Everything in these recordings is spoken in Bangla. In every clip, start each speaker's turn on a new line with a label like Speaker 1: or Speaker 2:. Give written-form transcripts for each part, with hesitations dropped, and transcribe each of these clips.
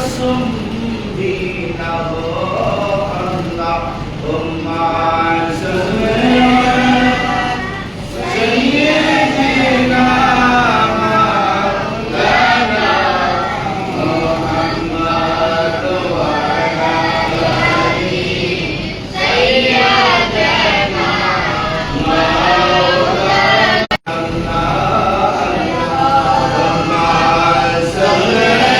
Speaker 1: मासूम भी न हो अल्लाहुम्मा सल्ली सय्यिदना मौलाना मुहम्मद व अला आलिहि सय्यिदना मौलाना अल्लाहुम्मा सल्ली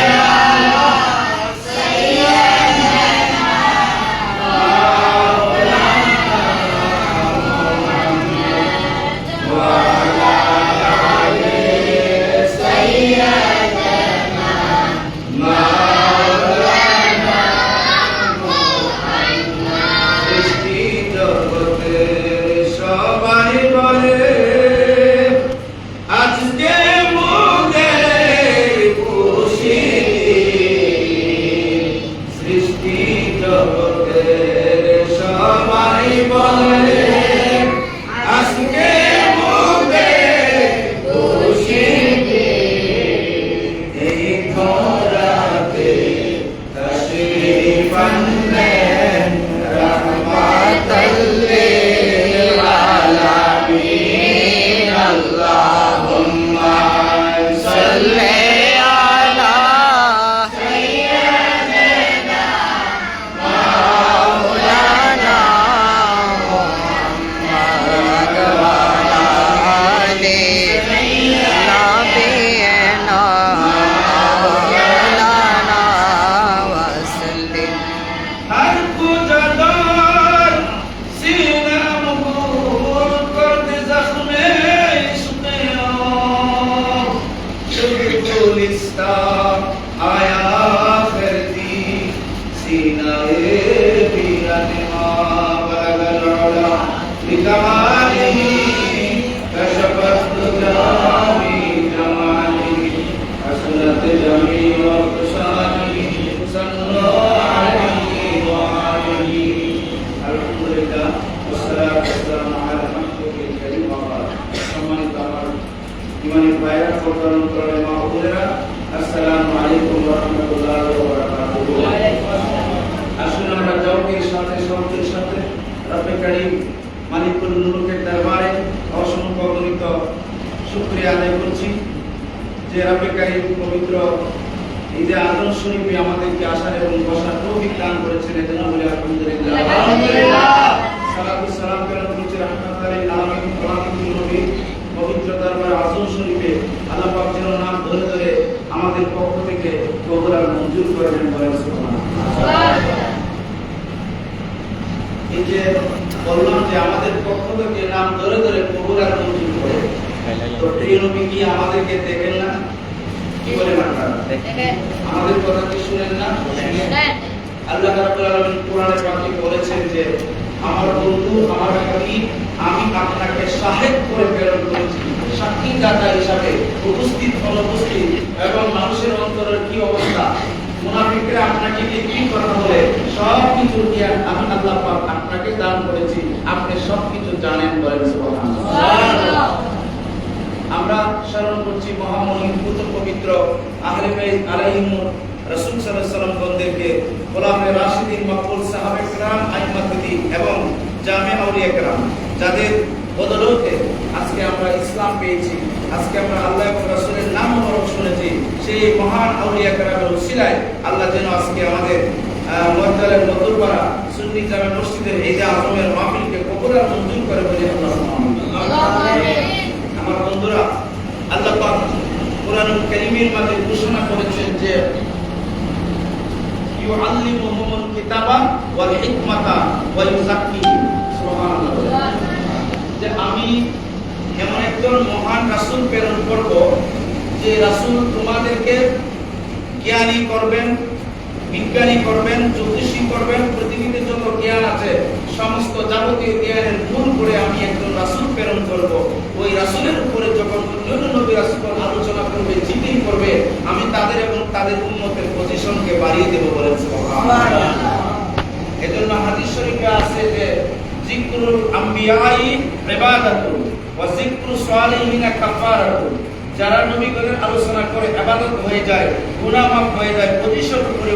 Speaker 2: যারা নবীগণের আলোচনা করে ইবাদত হয়ে যায়, গুনাহ মাফ হয়ে যায়, প্রতিশোধ করে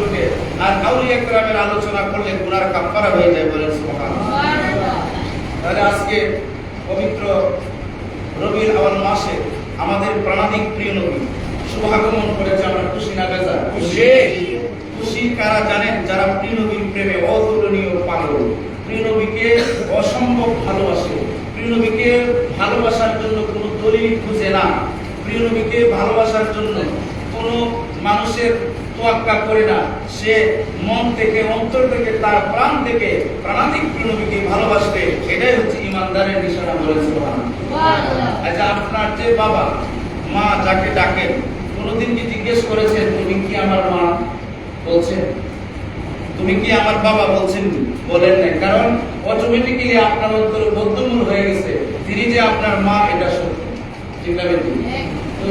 Speaker 2: আর আউলিয়া কেরামের আলোচনা করলে গুনার কাফারা হয়ে যায়, বলেন সুবহানাল্লাহ। তাহলে আজকে পবিত্র রবিউল আউয়াল মাসে আমাদের প্রাণাধিক প্রিয় নবী শুভাগমন করেছে। আমরা খুশি না বেজা? খুশি কারা জানেন? যারা প্রিয় নবীর প্রেমে অতুলনীয় পাগল, প্রিয় নবীকে অসম্ভব ভালোবাসে, প্রিয় নবীকে ভালোবাসার জন্য কোনো দলিল খুঁজে না, প্রিয় নবীকে ভালোবাসার জন্য কোনো মানুষের তোয়াক্কা করে না, সে মন থেকে, অন্তর থেকে, তার প্রাণ থেকে প্রাণাধিক প্রিয় নবীকে ভালোবাসবে। এটাই হচ্ছে ইমানদারের নিশানা, বলেছে সুবহানাল্লাহ। আচ্ছা, আপনার যে বাবা মা যাকে ডাকেন, কোনোদিন কি জিজ্ঞেস করেছেন তুমি কি আমার মা বলছেন? তুমি কি আমার বাবা বলছেন? বলেন না, কারণ অটোমেটিক্যালি আপনার অন্তরে বদ্ধমূল হয়ে গেছে তিনি যে আপনার মা, এটা সত্য, ঠিক না বেটি? তো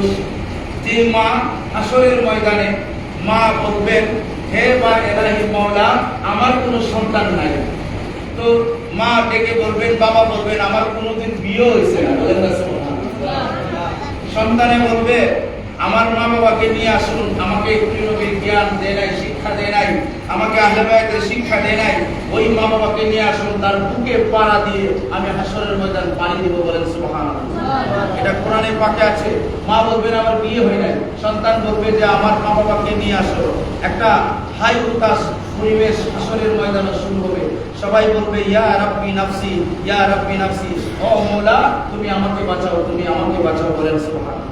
Speaker 2: যে মা হাসরের ময়দানে মা বলবেন, হে বা ইলাহি মাওলা, আমার কোনো সন্তান নাই, তো মা ডেকে বলবেন, বাবা বলবেন, আমার কোনোদিন বিয়ে হয়েছে না, বলেন না সুবহানাল্লাহ। সন্তানে বলবে, আমার মা বাবাকে নিয়ে আসুন, আমাকে প্রিয় নবীর জ্ঞান দেয় নাই, শিক্ষা দেয় নাই, আমাকে আহলে বায়তের শিক্ষা দেয় নাই, ওই মা বাবাকে নিয়ে আসুন, তার বুকে পাড়া দিয়ে আমি হাসরের ময়দান পানি দিব, বলেন সুবহানাল্লাহ। এটা কোরআনে পাকে আছে। মা বলবেন আমার বিয়ে হয় নাই, সন্তান বলবে যে আমার মা বাবাকে নিয়ে আসো। একটা হাই উতাস পরিবেশ হাসরের ময়দানে শুরু হবে, সবাই বলবে ইয়া রাব্বি নাফসি, ইয়া রাব্বি নাফসি, ও মওলা তুমি আমাকে বাঁচাও, তুমি আমাকে বাঁচাও, বলেন সুবহানাল্লাহ।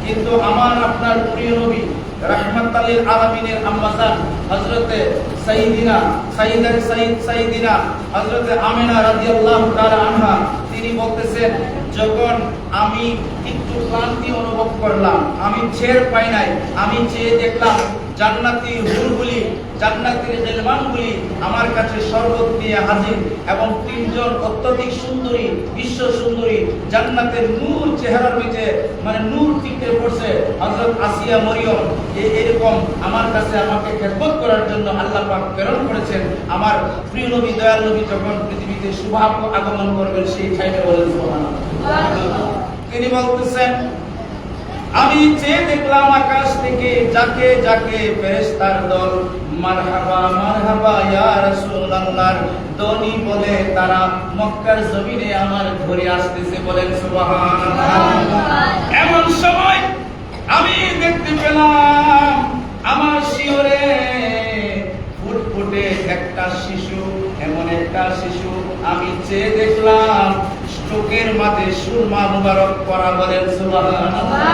Speaker 2: কিন্তু আমার আপনার প্রিয় নবী রাহমাতাল লিল আলামিনের আম্মাজান হযরতে সাইয়্যিদিনা হযরতে আমিনা রাদিয়াল্লাহু তাআলা আনহা, তিনি বলতেছেন, যখন আমি একটু ক্লান্তি অনুভব করলাম, আমি ছেড় পাই নাই, আমি চেয়ে দেখলাম জান্নাতি হুরগুলি, জান্নাতের গিলমানগুলি আমার কাছে শরবত নিয়ে হাজির, এবং তিনজন অত্যধিক সুন্দরী, বিশ্ব সুন্দরী, জান্নাতের নূর চেহারার নিচে মানে নূর টিকে পড়ছে, হযরত আসিয়া মরিয়ম, এরকম আমার কাছে আমাকে খেদমত করার জন্য আল্লাহ পাক প্রেরণ করেছেন। আমার প্রিয় নবী, দয়াল নবী যখন পৃথিবীতে শুভাব আগমন করবেন, সেই টাইমে বলেন সুবহানাল্লাহ। তিনি বলতেছেন, আমি চেয়ে দেখলাম আকাশ থেকে যাকে যাকে ফেরেশতার দল মারহাবা মারহাবা ইয়া রাসূলুল্লাহর ধ্বনি বলে তারা মক্কার জমিনে আমার ঘরে আসতেছে, বলেন সুবহানাল্লাহ। এমন সময় আমি দেখতে পেলাম আমার শিয়রে ফুটফুটে একটা শিশু, এমন একটা শিশু আমি চেয়ে দেখলাম চোখের মাঝে সুরমা মুবারক পরা, বলেন সুবহানাল্লাহ।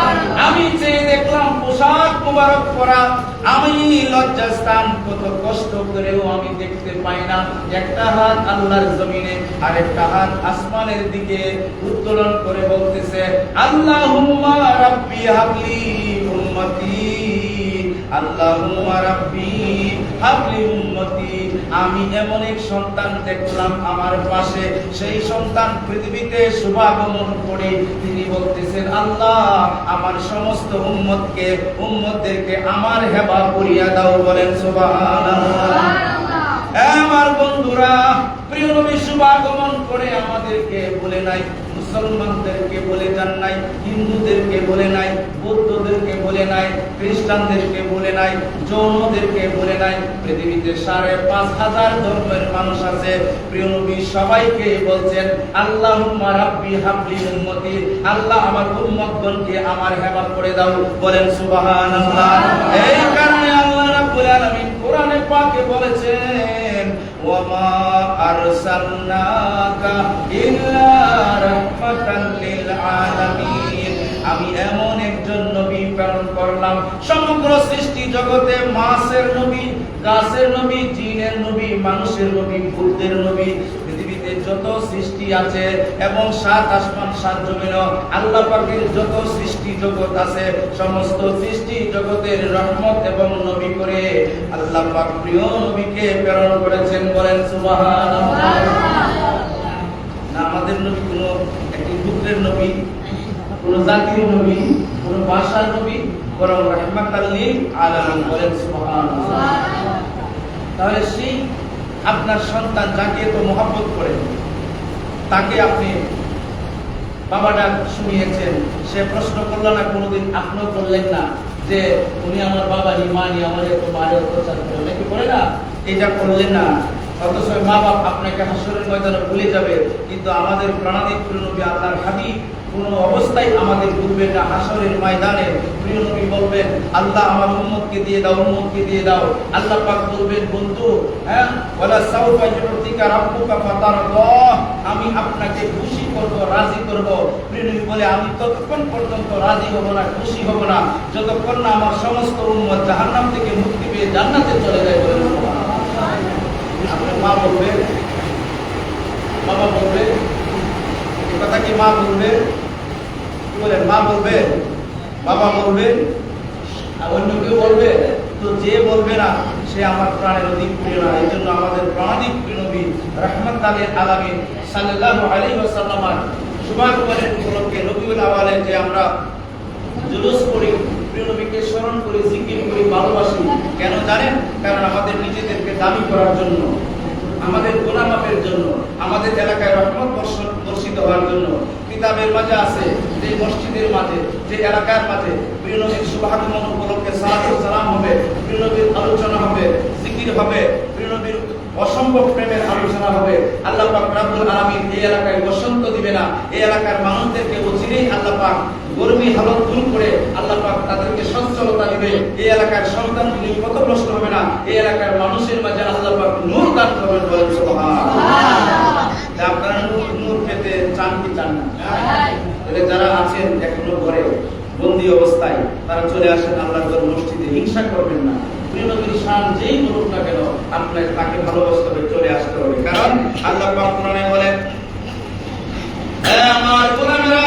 Speaker 2: আমি চেয়ে দেখলাম পোশাক মুবারক পরা, আমি লজ্জাস্থান কত কষ্ট করেও আমি দেখতে পাই না, একটা হাত আল্লাহর জমিনে আর একটা হাত আসমানের দিকে উত্তোলন করে বলতেছে, আল্লাহুম্মা রাব্বি হাবলি উম্মতি, আল্লাহুম্মা রাব্বি হাবলি উম্মতি। আমি এমন এক সন্তান দেখলাম আমার পাশে, সেই সন্তান পৃথিবীতে শুভাগমন করে তিনি বলতেছেন, আল্লাহ আমার সমস্ত উম্মতদেরকে আমার হেবা করিয়া দাও, বলেন সুবহানাল্লাহ। আমার বন্ধুরা, প্রিয় নবী শুভাগমন করে আমাদেরকে বলে নাই, মুসলমানদেরকে বলে যান নাই, হিন্দুদেরকে বলে নাই, বৌদ্ধদেরকে বলে নাই, খ্রিস্টানদেরকে বলে নাই, জৈনদেরকে বলে নাই, পৃথিবীতে 5,500 ধর্মের মানুষ আছে, প্রিয় নবী সবাইকে বলছেন, আল্লাহুম্মা রাব্বি হাবলি উম্মতি, আল্লাহ আমার উম্মতগণকে আমার হেবা করে দাও, বলেন সুবহানাল্লাহ। এই কারণে আল্লাহ রাব্বুল আলামিন কোরআনে পাকে বলেছেন, ওয়ামা আরসালনাকা ইল্লা রাহমাতাল লিল আলামিন, আমি এমন একজন নবী প্রেরণ করলাম সমগ্র সৃষ্টি জগতে, মাছের নবী, গাছের নবী, জিনের নবী, মানুষের নবী, ভূতের নবী, পৃথিবীতে যত সৃষ্টি আছে এবং 7 আসমান 7 জমিন, আল্লাহ পাকের যত সৃষ্টি জগৎ আছে, সমস্ত সৃষ্টি জগতের রহমত এবং নবী করে আল্লাহ পাক প্রিয় নবীকে প্রেরণ করেছেন, বলেন সুবহানাল্লাহ। না আমাদের নবী কোনো একটি পুত্রের নবী, কোনো জাতির নবী, কোনো ভাষার নবী, বরং রাহমাতাল লিল আলামিন, বলেন সুবহানাল্লাহ। তাহলে সেই আপনার সন্তান যাকে এত মহব্বত করেন, তাকে আপনি বাবা ডাক শুনিয়েছেন, সে প্রশ্ন করল না কোনোদিন, আপনিও করলেন না, যে উনি আমার বাবা নি মা নি আমার এত মারে অত্যাচার করে, অনেকে বলে না এটা করলেন না, অথচ মা বাপ আপনাকে হাসরের ময়দানে ভুলে যাবে। কিন্তু আমাদের প্রাণাদিক প্রিয় নবী আল্লাহর হাবিব কোন অবস্থায় আমাদের ভুলবেন না। হাসরের ময়দানে প্রিয় নবী বলবেন, আল্লাহ আমার উম্মতকে দিয়ে দাও, উম্মতকে দিয়ে দাও। আল্লাহ পাক বলবেন, বন্ধু হ্যাঁ ওয়ালা সাউফা ইউতিকা রাব্বুকা ফাতারদা, আমি আপনাকে খুশি করব, রাজি করব। প্রিয় নবী বলে, আমি ততক্ষণ পর্যন্ত রাজি হব না, খুশি হব না, যতক্ষণ না আমার সমস্ত উম্মত জাহান্নাম থেকে মুক্তি পেয়ে জান্নাতে চলে যায়। বলেন সুবহানাল্লাহ। আপনার মা বলবে, বাবা বলবে, এই কথা কি মা বলবে? কি বলেন? মা বলবে, বাবা বলবে, আর অন্য কেউ বলবে? তো যে বলবে না সে আমার প্রাণের অধিক প্রিয় না। এই জন্য আমাদের প্রাণাধিক প্রিয় নবী রাহমাতুল আলামিন সাল্লাল্লাহু আলাইহি ওয়াসাল্লামের শুভাগমনের উপলক্ষে রবিউল আউয়ালে যে আমরা জুলুস করি, প্রিয় নবীকে স্মরণ করি, জিকির করি, ভালোবাসি, কেন জানেন? কারণ আমাদের নিজেদেরকে দামি করার জন্য, আমাদের গুনাহ মাফের জন্য, আমাদের এলাকায় রহমত বর্ষিত হওয়ার জন্য। কিতাবের মাঝে আছে যে মসজিদের মাঝে, যে এলাকার মাঝে প্রিয় নবীর শুভাগমন উপলক্ষে সালাতু সালাম হবে, প্রিয় নবীর আলোচনা হবে, জিকির হবে, প্রিয় নবীর অসম্ভব প্রেমের আলোচনা হবে। আল্লাহ পাক রব্বুল আলামিন এই এলাকায় বসন্ত দিবে না, এই এলাকার মানুষদেরকে অচিরেই আল্লাহ পাক গরমি হালত দূর করে আল্লাহ পাক তাদেরকে সচ্ছলতা দিবে। এই এলাকার সন্তানগুলি পথভ্রষ্ট হবে না, এই এলাকার মানুষের মাঝে আল্লাহ পাক নূর দান করবেন। বলেন সুবহানাল্লাহ। আপনারা নূর পেতে চান কি চান না? তাহলে যারা আছেন এখনো ঘরে বন্দী অবস্থায়, তারা চলে আসেন আল্লাহর ঘর মসজিদে, হিংসা করবেন না। প্রিয় নবীর শান যেই বলুক না কেন, আপনাকে তাকে ভালোবাসতে হবে, চলে আসতে হবে। কারণ আল্লাহ পাক কোরআনে বলেন, হে আমার গোলামেরা,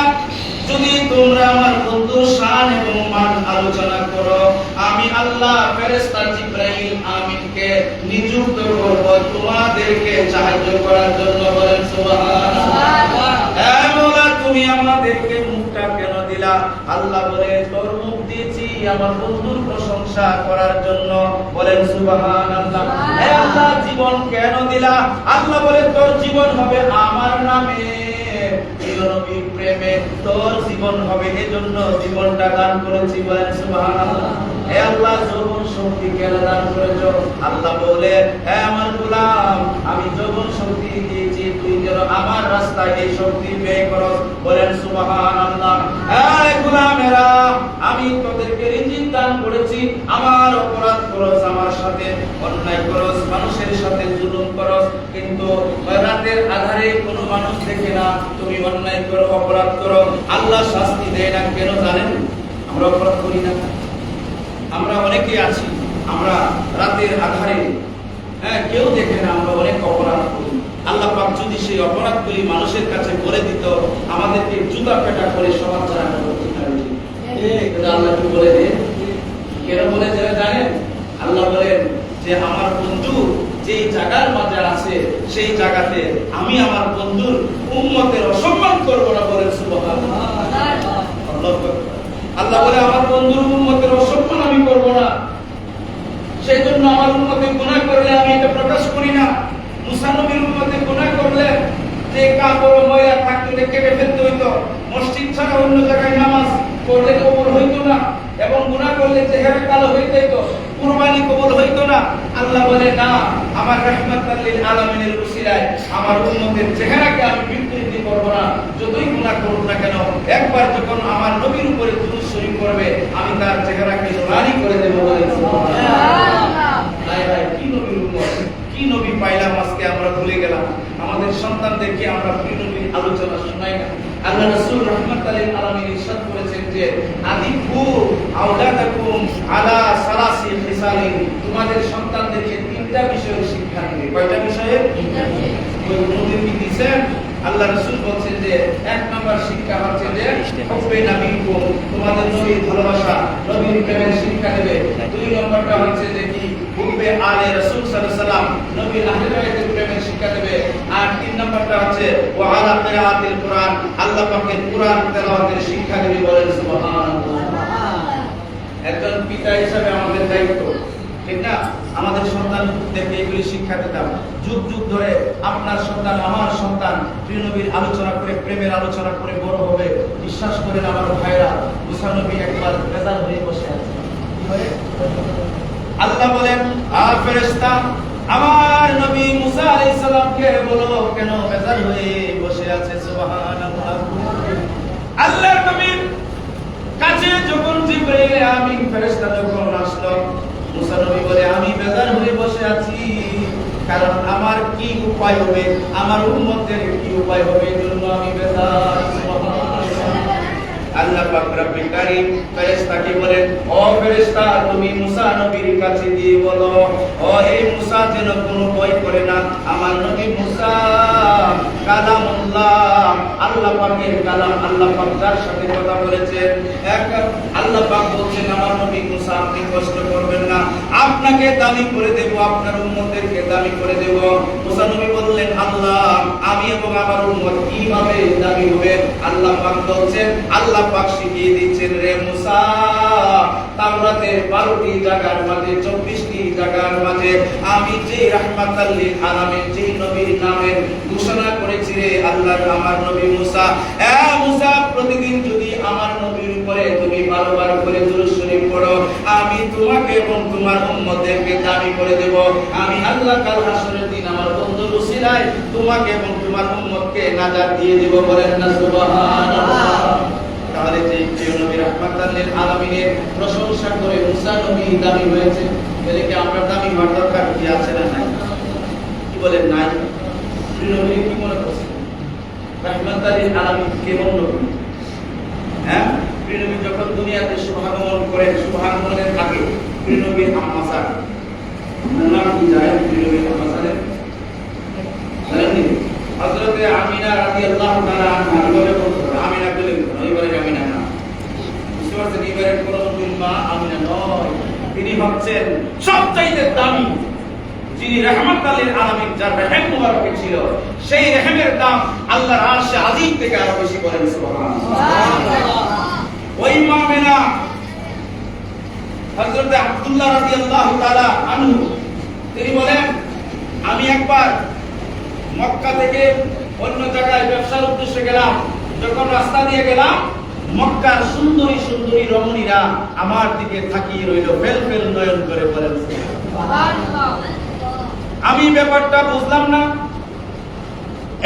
Speaker 2: যদি তোমরা আমার বন্ধুর শান এবং মান আলোচনা করো, আমি আল্লাহ ফেরেশতা জিবরাইল আমিনকে নিযুক্ত করব তোমাদেরকে সাহায্য করার জন্য। বলেন সুবহানাল্লাহ। হে মওলা, তুমি আমাদেরকে মুখটা কেন দিলা? আল্লাহ বলে, তোর মুখ দিয়েছি আমার বন্ধুর প্রশংসা করার জন্য। বলেন সুবহানাল্লাহ। হে আল্লাহ, জীবন কেন দিলা? আল্লাহ বলে, তোর জীবন হবে আমার নামে, প্রিয় নবীর প্রেমে তোর জীবন হবে, এজন্য জীবনটা দান করেছি। বলেন সুবহানাল্লাহ। হে আল্লাহ, যৌবন শক্তি কেন দান করেছো? আল্লাহ বলে, হে আমার গোলাম, আমি যৌবন শক্তি দিয়েছি তুই যেন আমার রাস্তায় এই শক্তি ব্যয় করস। বলেন সুবহানাল্লাহ। হে গোলামেরা, আমি তোদেরকে রিজিক দান করেছি, আমার অপরাধ করস, আমার সাথে অন্যায় করস, মানুষের সাথে জুলুম করস, কিন্তু রাতের আধারে কোনো মানুষ দেখে না তুমি অন্যায় করো, অপরাধ করো, আল্লাহ শাস্তি দেয় না। কেন জানেন? আমরা অপরাধ করি না। আমরা অনেকেই আছি, আমরা রাতের আধারে, হ্যাঁ কেউ দেখে না, আমরা অনেক অপরাধ করি। আল্লাহ পাক যদি সেই অপরাধগুলি মানুষের কাছে বলে দিত, আমাদেরকে জুতা পেটা করে সমাজ ছাড়া করতে পারি। আল্লাহ কি বলে দেন? কেন বলে যারা জানেন? আল্লাহ বলেন যে আমার বন্ধু যেই জায়গার মাঝে আছে সেই জায়গাতে আমি আমার বন্ধুর উম্মতের অসম্মান করব না। বলেন সুবহানাল্লাহ। আল্লাহ বলে, আমার বন্ধুর উম্মতের অসম্মান আমি করব না, সেই জন্য আমার উম্মতে গুনাহ করলে আমি এটা প্রকাশ করি না। মুসা নবীর উম্মতে গুনাহ করলে যে কাপড় ময়লা থাকতো কেটে ফেলতে হইতো, মসজিদ ছাড়া অন্য জায়গায় নামাজ পড়লে কবুল হইতো না, এবং গুনাহ করলে চেহারা কালো হয়ে যেত, কুরবানি কবুল হইতো না। আল্লাহ বলে, না, আমার রাহমাতুল লিল আলামিনের উসিলায় আমার উম্মতের চেহারাকে আমি বিকৃতি করব না, যতই গুনাহ করুক না কেন। একবার যখন আমার নবীর উপরে দুরূদ শরীফ করবে, আমি তার চেহারাকে নুরানি করে দেব। বলেন সুবহানাল্লাহ। হায় হায়, কি নবীর উম্মত, কি নবী পাইলাম আজকে আমরা ভুলে গেলাম। আমাদের সন্তানদেরকে আমরা প্রিয় নবীর আলোচনা শোনাই না। আল্লাহ রাসূল রাহমাতুল লিল আলামিন ইরশাদ করেছেন যে, আদিবু আওলাদাকুম আলা সালাসি খিসালিন, তোমাদের সন্তানদেরকে তিনটা বিষয়ের শিক্ষা দিবে। কয়টা বিষয়ে? তিনটা বিষয়। ওই নবী কি দিবেন? আল্লাহ রাসূল বলেন যে এক নাম্বার শিক্ষা হচ্ছে যে হুব্বে নবীকুম, তোমাদের নবীর ভালোবাসা, নবীর প্রেমের শিক্ষা দেবে। দুই নম্বরটা হচ্ছে যে কি হুব্বে আলে রাসূল সাল্লাল্লাহু আলাইহি ওয়াসাল্লাম, নবীর আহলে বাইতের প্রেমের শিক্ষা দেবে। আর তিন নম্বরটা হচ্ছে ওয়া আলা কিরাআতিল কুরআন, আল্লাহ পাকের কুরআন তেলাওয়াতের শিক্ষা দেবে। বলেন সুবহানাল্লাহ। একজন পিতা হিসেবে আমাদের দায়িত্ব, ঠিক না, আমাদের সন্তানদেরকে এগুলি শিক্ষা দিতাম। যুগ যুগ ধরে আপনার সন্তান, আমার সন্তান প্রিয় নবীর আলোচনা করে, প্রেমের আলোচনা করে বড় হবে। বিশ্বাস করেন আমার ভাইরা, মুসা নবী একবার বেজার হয়ে বসে আছে, হয়ে আল্লাহ বলেন ফেরেশতা আমার নবী মুসা আলাইহিস সালামকে বলো কেন বেজার হয়ে বসে আছে সুবহানাল্লাহ। আল্লাহর নবীর কাছে যখন জিবরাইল আমিন ফেরেশতা যখন আসলো মুসা নবী বলে আমি বেজার হয়ে বসে আছি কারণ আমার কি উপায় হবে আমার উম্মতের কি উপায় হবে এজন্য আমি বেজার সুবহানাল্লাহ। আল্লাহ পাক রব্বুল কারীম ফেরেশতাকে বলেন ও ফেরেশতা তুমি মুসা নবীর কাছে গিয়ে বলো ও এই মুসা যেন কোনো ভয় করে না আমার নবী মুসা কালামুল্লাহ আল্লাহ পাকের কালাম আল্লাহ পাক যার সাথে কথা বলেছেন এক আল্লাহ পাক বলছেন আমার নবী মুসা আপনি কষ্ট করবেন না আপনাকে দামি করে দেব আপনার উম্মতদেরকে দামি করে দেব। মুসা নবী বললেন আল্লাহ আমি এবং আমার উম্মত কিভাবে দামি হবে আল্লাহ পাক বলছেন আল্লাহ পাক শিখিয়ে দিচ্ছেন রে মুসা তাওরাতের 12টি জায়গার মাঝে 24টি জায়গার মাঝে আমি যে রাহমাতাল লিল আলামিন যে নবীর নামে ঘোষণা করেছি রে আল্লাহ আমার নবী মুসা এ মুসা প্রতিদিন যদি আমার নবীর উপরে তুমি বারবার করে দুরূদ শরীফ পড়ো আমি তোমাকে এবং তোমার উম্মতদেরকে দামি করে দেব আমি আল্লাহ কাল হাসরের দিন আমার বন্ধুর উসিলায় তোমাকে এবং তোমার উম্মতকে নাজাত দিয়ে দেব বলেন না সুবহানাল্লাহ। তাহলে যে প্রিয় নবী রাহমাতাল লিল আলামিনের প্রশংসা করে মুসা নবী দামি হয়েছে তাহলে কি আমরা দামি হওয়ার দরকার কি আছে না নাই কি বলেন নাই প্রিয় নবী কি মনে করছেন রাহমাতাল লিল আলামিন কেমন নবী হ্যাঁ প্রিয় নবী যখন দুনিয়াতে শুভাগমন করেন শুভাগমনের আগে প্রিয় নবীর আম্মা জান নাম কি যায় প্রিয় নবীর আম্মা জানের জানেন হযরতে আমিনা রাদিয়াল্লাহু তাআলা আনহা বলে আমিনা বলেন এইবারে আমিনা না বুঝতে পারছেন এইবারে কোন নবীর মা আমিনা নয় তিনি হচ্ছেন সবচাইতে দামি যিনি রাহমাতাল লিল আলামিন যার রহম মুবারক ছিল সেই রহমের দাম আল্লাহর আরশে আজিম থেকে আরো বেশি বলেন সুবহানাল্লাহ। ওই মা আমিনা হযরত আব্দুল্লাহ রাদিয়াল্লাহু তাআলা আনহু তিনি বলেন আমি একবার মক্কা থেকে অন্য জায়গায় ব্যবসার উদ্দেশ্যে গেলাম যখন রাস্তা দিয়ে গেলাম মক্কার সুন্দরী সুন্দরী রমণীরা আমার দিকে তাকিয়ে রইল ফেল ফেল নয়ন করে বলেন সুবহানাল্লাহ। আমি ব্যাপারটা বুঝলাম না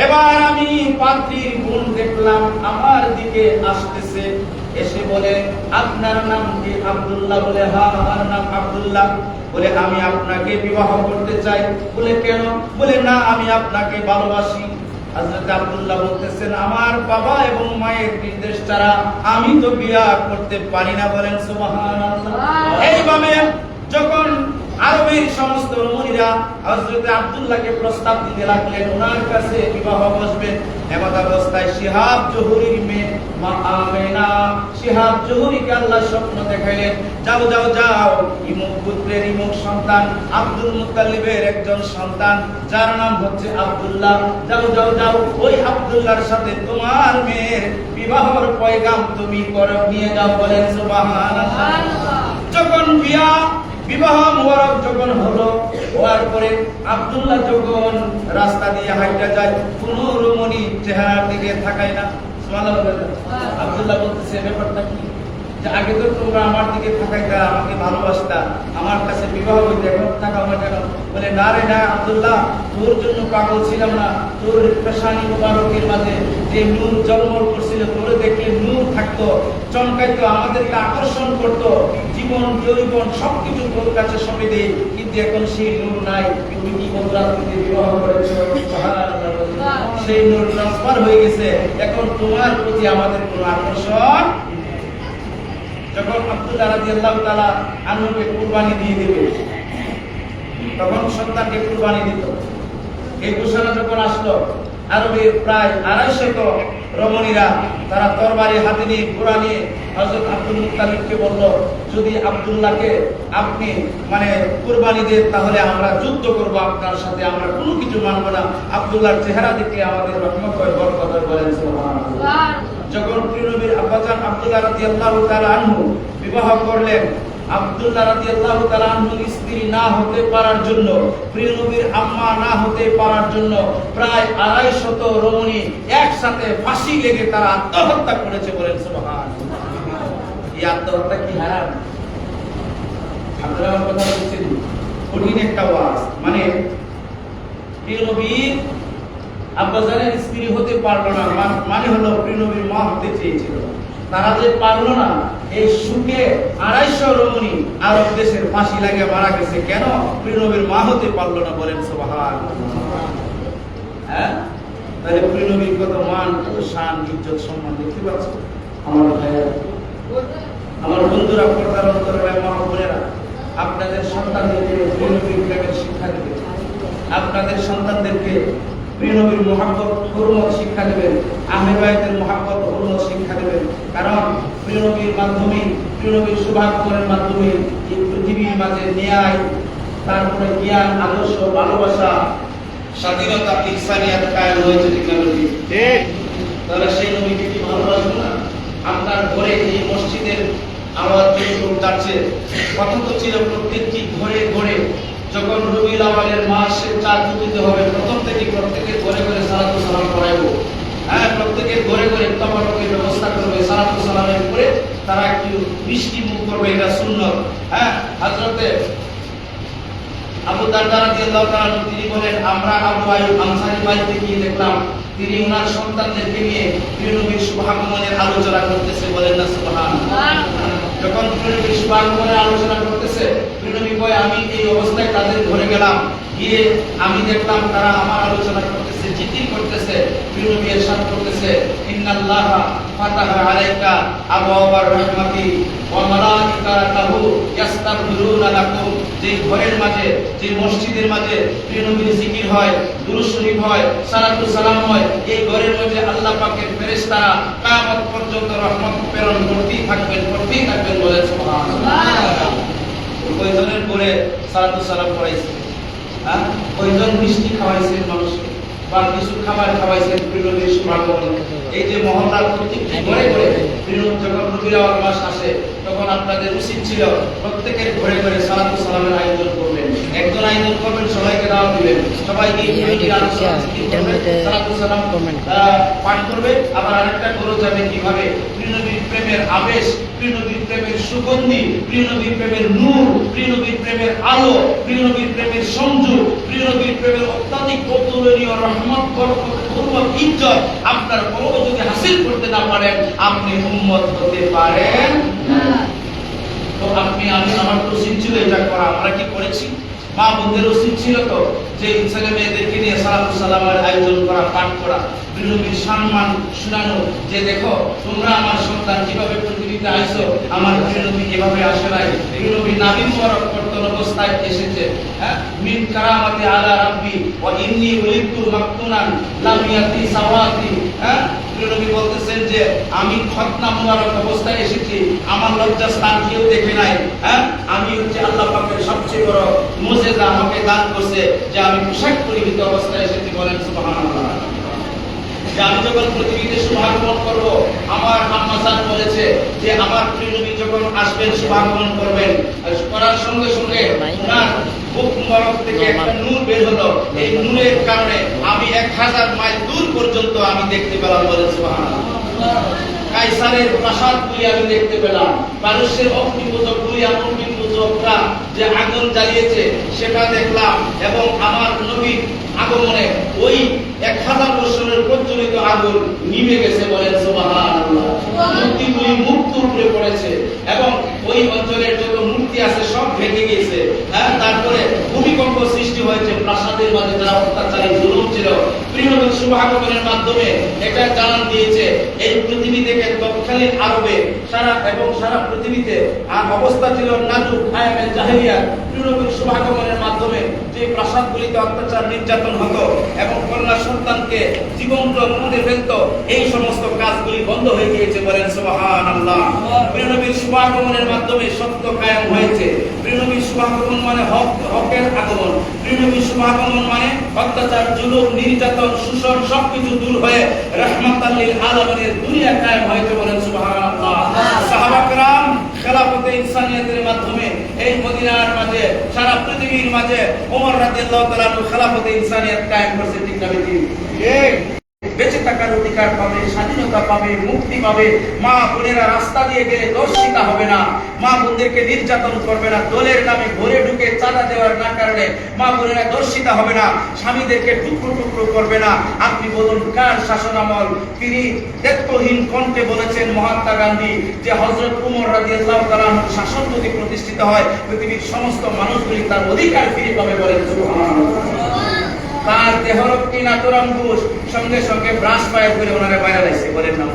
Speaker 2: এবার আমি পাত্রীর গুণ দেখলাম আমার দিকে আসতেছে এসে বলে আপনার নাম কি আব্দুল্লাহ বলে হ্যাঁ আমার নাম আব্দুল্লাহ বলে আমি আপনাকে বিবাহ করতে চাই বলে কেন বলে না আমি আপনাকে ভালোবাসি। হযরত আব্দুল্লাহ বলতেছেন আমার বাবা এবং মায়ের নির্দেশ ছাড়া আমি তো বিয়ে করতে পারি না বলেন সুবহানাল্লাহ। এইভাবে যখন আরবের সমস্ত রমণীরা হযরত আব্দুল্লাহকে প্রস্তাব দিতে লাগলেন ওনার কাছে বিবাহ বসবেন এমত অবস্থায় শিহাব জোহরীর মেয়ে মা আমিনা শিহাব জোহরীকে আল্লাহ স্বপ্ন দেখাইলেন যাও যাও যাও ইমুক পুত্রের ইমুক সন্তান আব্দুল মুত্তালিবের একজন সন্তান যার নাম হচ্ছে আব্দুল্লাহ যাও যাও যাও ওই আব্দুল্লাহর সাথে তোমার মেয়ের বিবাহের পয়গাম তুমি করো নিয়ে যাও বলেন সুবহানাল্লাহ। যখন বিবাহ মুবারক যখন হলো হওয়ার পরে আব্দুল্লাহ যখন রাস্তা দিয়ে হাঁটা যায় কোন রমণী চেহারার দিকে তাকায় না সুবহানাল্লাহ। আব্দুল্লাহ বলতেছে ব্যাপারটা কি যে আগে তো তোমরা আমার দিকে তাকাইতা আমাকে ভালোবাসতা আমার কাছে বিবাহ হইতে এখন তাকাও না কেন বলে না রে না আব্দুল্লাহ তোর জন্য পাগল ছিলাম না তোর পেশানি মুবারকের মাঝে যে নূর জলমল করছিল তোর দেখলে নূর থাকতো চমকাইতো আমাদেরকে আকর্ষণ করতো জীবন যৌবন সবকিছু তোর কাছে সঁপে দেই কিন্তু এখন সেই নূর নাই তুমি কি বদরাত্রিতে বিবাহ করেছো সুবহানাল্লাহ। সেই নূর ট্রান্সফার হয়ে গেছে এখন তোমার প্রতি আমাদের কোনো আকর্ষণ। যখন আব্দুল্লাহ রাদিয়াল্লাহু তাআলা আনহুকে কুরবানি দিয়ে দিবে তখন সন্তানকে কুরবানি দিত এই ঘোষণা যখন আসলো আরবের প্রায় 250 রমণীরা তারা তরবারি হাতে নিয়ে ঘোড়া নিয়ে হযরত আব্দুল মুত্তালিবকে বলল যদি আব্দুল্লাহকে আপনি কুরবানি দেন তাহলে আমরা যুদ্ধ করব আপনার সাথে আমরা কোনো কিছু মানব না আব্দুল্লাহর চেহারা দেখে আমাদের রহমত হয় বরকত হয় বলেন সুবহানাল্লাহ। যখন প্রিয় নবীর আব্বাজান আব্দুল্লাহ রাদিয়াল্লাহু তাআলা আনহু বিবাহ করলেন আব্দুল্লাহ রাদিয়াল্লাহু তাআলা আনহু স্ত্রী না হতে পারার জন্য প্রিয় নবীর আম্মা না হতে পারার জন্য প্রায় 250 রমণী একসাথে ফাঁসি লেগে তারা আত্মহত্যা করেছে বলেন সুবহানাল্লাহ। এই আত্মহত্যা কি হারাম আপনারা আমার কথা বুঝছেন? কঠিন একটা ওয়াজ, মানে প্রিয় নবী আব্বাজানের স্ত্রী হতে পারলো না, মানে হলো প্রিয় নবীর মা হতে চেয়েছিল, তারা যে পারলো না, এই সুখে 250 রমণী আরব দেশের ফাঁসি লাগে মারা গেছে। কেন? প্রিয় নবীর মা হতে পারলো না। বলেন সুবহানাল্লাহ। হ্যাঁ, তাহলে প্রিয় নবীর কত মান, কত শান, ইজ্জত, সম্মান দেখতে পাচ্ছ আমার ভাইয়েরা, আমার বন্ধুরা, পর্দার অন্তরালে মা বোনেরা, আপনাদের সন্তানদেরকে প্রিয় নবীর প্রেমের শিক্ষা দিবেন, আপনাদের সন্তানদেরকে প্রিয় নবীর মহব্বত, হুরমত শিক্ষা দেবেন, আহলে বায়তের মহব্বত, হুরমত শিক্ষা দেবেন। কারণ প্রিয় নবীর মাধ্যমে, প্রিয় নবীর শুভাগমনের মাধ্যমে এই পৃথিবীর মাঝে ন্যায়, তারপরে জ্ঞান, আদর্শ, ভালোবাসা, স্বাধীনতা, ইনসানিয়াত কায়েম হয়েছে। ঠিক না বলি? ঠিক। তাহলে সেই নবীকে কি ভালোবাসবো না? আপনার ঘরে এই মসজিদের আওয়াজ যতটুকু যাচ্ছে, কথা তো ছিল প্রত্যেকটি ঘরে ঘরে যখন রবিউল আউয়ালের মাসে চাঁদ উদিত হবে, প্রথম থেকে প্রত্যেকের ঘরে ঘরে সালাতু সালাম করাইবো। হ্যাঁ, প্রত্যেকের ঘরে ঘরে তবারকের ব্যবস্থা করবে, সালাতু সালামের উপরে তারা একটু মিষ্টি মুখ করবে, এটা সুন্নত। হ্যাঁ, হযরতে আবু দারদা রাদিয়াল্লাহু তাআলা তিনি বলেন, আমরা আবু আইয়ুব আনসারী বাড়িতে গিয়ে দেখলাম তিনি ওনার সন্তানদেরকে নিয়ে প্রিয় নবীর শুভাগমনের আলোচনা করতেছে। বলেন না সুবহানাল্লাহ। যখন প্রিয় নবীর শুভাগমনের আলোচনা করতেছে, প্রিয় নবী কয়, আমি এই অবস্থায় তাদের ঘরে গেলাম, গিয়ে আমি দেখলাম তারা আমার আলোচনা করতেছে, জিকির করতেছে। প্রিয় নবী ইরশাদ করতেছে, ইন্নাল্লাহা ফাতাহা আলাইকা আবওয়াবার রাহমাতি ওয়া মালাইকাতুহু ইস্তাগফিরুনা লাকুম। যে ঘরের মাঝে, যে মসজিদের মাঝে প্রিয় নবীর জিকির হয়, দুরূদ শরীফ হয়, সালাতু সালাম হয়, এই ঘরের মধ্যে আল্লাহ পাকের ফেরেশতারা কিয়ামত পর্যন্ত রহমত প্রেরণ করতেই থাকবেন, করতেই থাকবেন। বলেন সুবহানাল্লাহ। কয়জনের করে সালাতু সালাম করাইছে? হ্যাঁ, কয়জন মিষ্টি খাওয়াইছেন মানুষকে, বা কিছু খাবার খাওয়াইছেন প্রিয় নবীর শুভাগমনে? এই যে মহল্লার প্রত্যেকটি ঘরে ঘরে প্রিয় নবী যখন রবিউল আউয়াল মাস আসে, তখন আপনাদের উচিত ছিল প্রত্যেকের ঘরে ঘরে সালাতু সালামের আয়োজন করবেন। একজন আয়োজন করবেন, সবাইকে দাওয়াত দিবেন, সবাইকে সালাতু সালাম পাঠ করবে। আবার আরেকটা করে যাবে কিভাবে প্রিয় নবীর প্রেমের আবেশ, প্রিয় নবীর প্রেমের সুগন্ধি, প্রিয় নবীর প্রেমের নূর, প্রিয় নবীর প্রেমের আলো, প্রিয় নবীর প্রেমের সংযোগ, প্রিয় নবীর প্রেমের অত্যাধিক অতুলনীয় রহমত, বরকত, হুরমত, ইজ্জত আপনার কোনো যদি হাসিল করতে না পারেন, আপনি উম্মত হতে পারেন না। তো আপনি, আমি, আমার তো উচিত ছিল এটা করা। আমরা কি করেছি? মা বোনদের উচিত ছিল তো যে ছেলে মেয়েদেরকে নিয়ে সালাতু সালামের আয়োজন করা, পাঠ করা, প্রিয় নবীর সম্মান শোনানো, যে দেখো তোমরা আমার সন্তান কিভাবে পৃথিবীতে আইছো, আমার প্রিয় নবী এভাবে আসে নাই, প্রিয় নবী নাবী মুবারক বর্তমান অবস্থায় এসেছে। হ্যাঁ, মিন কারামাতি আলা রাব্বি ওয়া ইন্নী উলিদতু মাকতুনান লাম ইয়াতি সাওয়াতি। হ্যাঁ, প্রিয় নবী বলতেছেন যে আমি খতনা মুবারক অবস্থায় এসেছি, আমার লজ্জা স্থান কেউ দেখে নাই। হ্যাঁ, আমি হচ্ছে আল্লাহ পাকের সবচেয়ে বড় মুজিজা আমাকে দান করছে যে আমি পোশাক পরিহিত অবস্থায় এসেছি। বলেন সুবহানাল্লাহ। যে আমি যখন পৃথিবীতে শুভাগমন করব, আমার আম্মা জান বলেছে যে আমার প্রিয় নবী যখন আসবেন, শুভাগমন করবেন, করার সঙ্গে সঙ্গে ওনার বুক মুবারক থেকে একটা নূর বের হলো। এই নূরের কারণে আমি 1000 মাইল দূর পর্যন্ত আমি দেখতে পেলাম। বলেন সুবহানাল্লাহ। কায়সারের প্রাসাদগুলি আমি দেখতে পেলাম, মানুষের অগ্নিপূজকগুলি, অগ্নিপূজকরা যে আগুন জ্বালিয়েছে সেটা দেখলাম, এবং আমার নবীর আগমনে ওই 1000 বছরের প্রজ্বলিত আগুন নিভে গেছে। বলেন সুবহানাল্লাহ। মূর্তিগুলি মুক্ত উপরে পড়েছে এবং ওই অঞ্চলের যত মূর্তি আছে সব ভেঙে গেছে। হ্যাঁ, তারপরে ভূমিকম্প সৃষ্টি হয়েছে, প্রাসাদের মাঝে যারা অত্যাচারী জুলুম ছিল, প্রিয় নবীর শুভাগমনের মাধ্যমে এটা জানান দিয়েছে এই পৃথিবী থেকে তৎকালীন আরবে সারা পৃথিবীতে আর অবস্থা ছিল নাজুক, আয়ামে জাহেলিয়া। প্রিয় নবীর শুভাগমনের মাধ্যমে যে প্রাসাদগুলিতে অত্যাচার নির্যাতন হতো এবং কন্যা সন্তানকে জীবন্ত পুঁতে ফেলতো, এই সমস্ত কাজগুলি বন্ধ হয়ে গিয়েছে। বলেন সুবহানাল্লাহ। প্রিয় নবীর শুভাগমনের মাধ্যমে সত্য কায়েম হয়েছে। প্রিয় নবীর শুভাগমন মানে হকের আগমন। প্রিয় নবীর শুভাগমন মানে অত্যাচার, জুলুম, নির্যাতন, শোষণ সবকিছু দূর হয়ে রাহমাতাল লিল আলামিনের দুনিয়া কায়েম হয়েছে। বলেন সুবহানাল্লাহ। সাহাবা কেরাম খেলাফতে ইনসানিয়াতের মাধ্যমে এই মদিনার মাঝে, সারা পৃথিবীর মাঝে ওমর রাদিয়াল্লাহু তাআলা খেলাফতে ইনসানিয়াত কায়েম করেছে। ঠিক না? ঠিক। বেঁচে থাকার অধিকার পাবে, স্বাধীনতা পাবে, মুক্তি পাবে। মা বোনেরা রাস্তা দিয়ে গেলে দর্শিতা হবে না, মা বোনদেরকে নির্যাতন করবে না, দলের নামে ঘরে ঢুকে চাঁদা দেওয়ার না কারণে মা বোনেরা দর্শিতা হবে না, স্বামীদেরকে টুকরো টুকরো করবে না। আপনি বলুন কার শাসন আমল? তিনি দায়িত্বহীন কণ্ঠে বলেছেন মহাত্মা গান্ধী যে হযরত উমর রাদিয়াল্লাহু তাআলা আনহুর শাসন যদি প্রতিষ্ঠিত হয় পৃথিবীর সমস্ত মানুষগুলি তার অধিকার ফিরে পাবে। বলেন সুবহানাল্লাহ। তার দেহরক্ষী নাতুরাম ঘোষ সঙ্গে সঙ্গে ব্রাশ পায়ে করে ওনারে বাইরে লাইছে। বলেন নাম,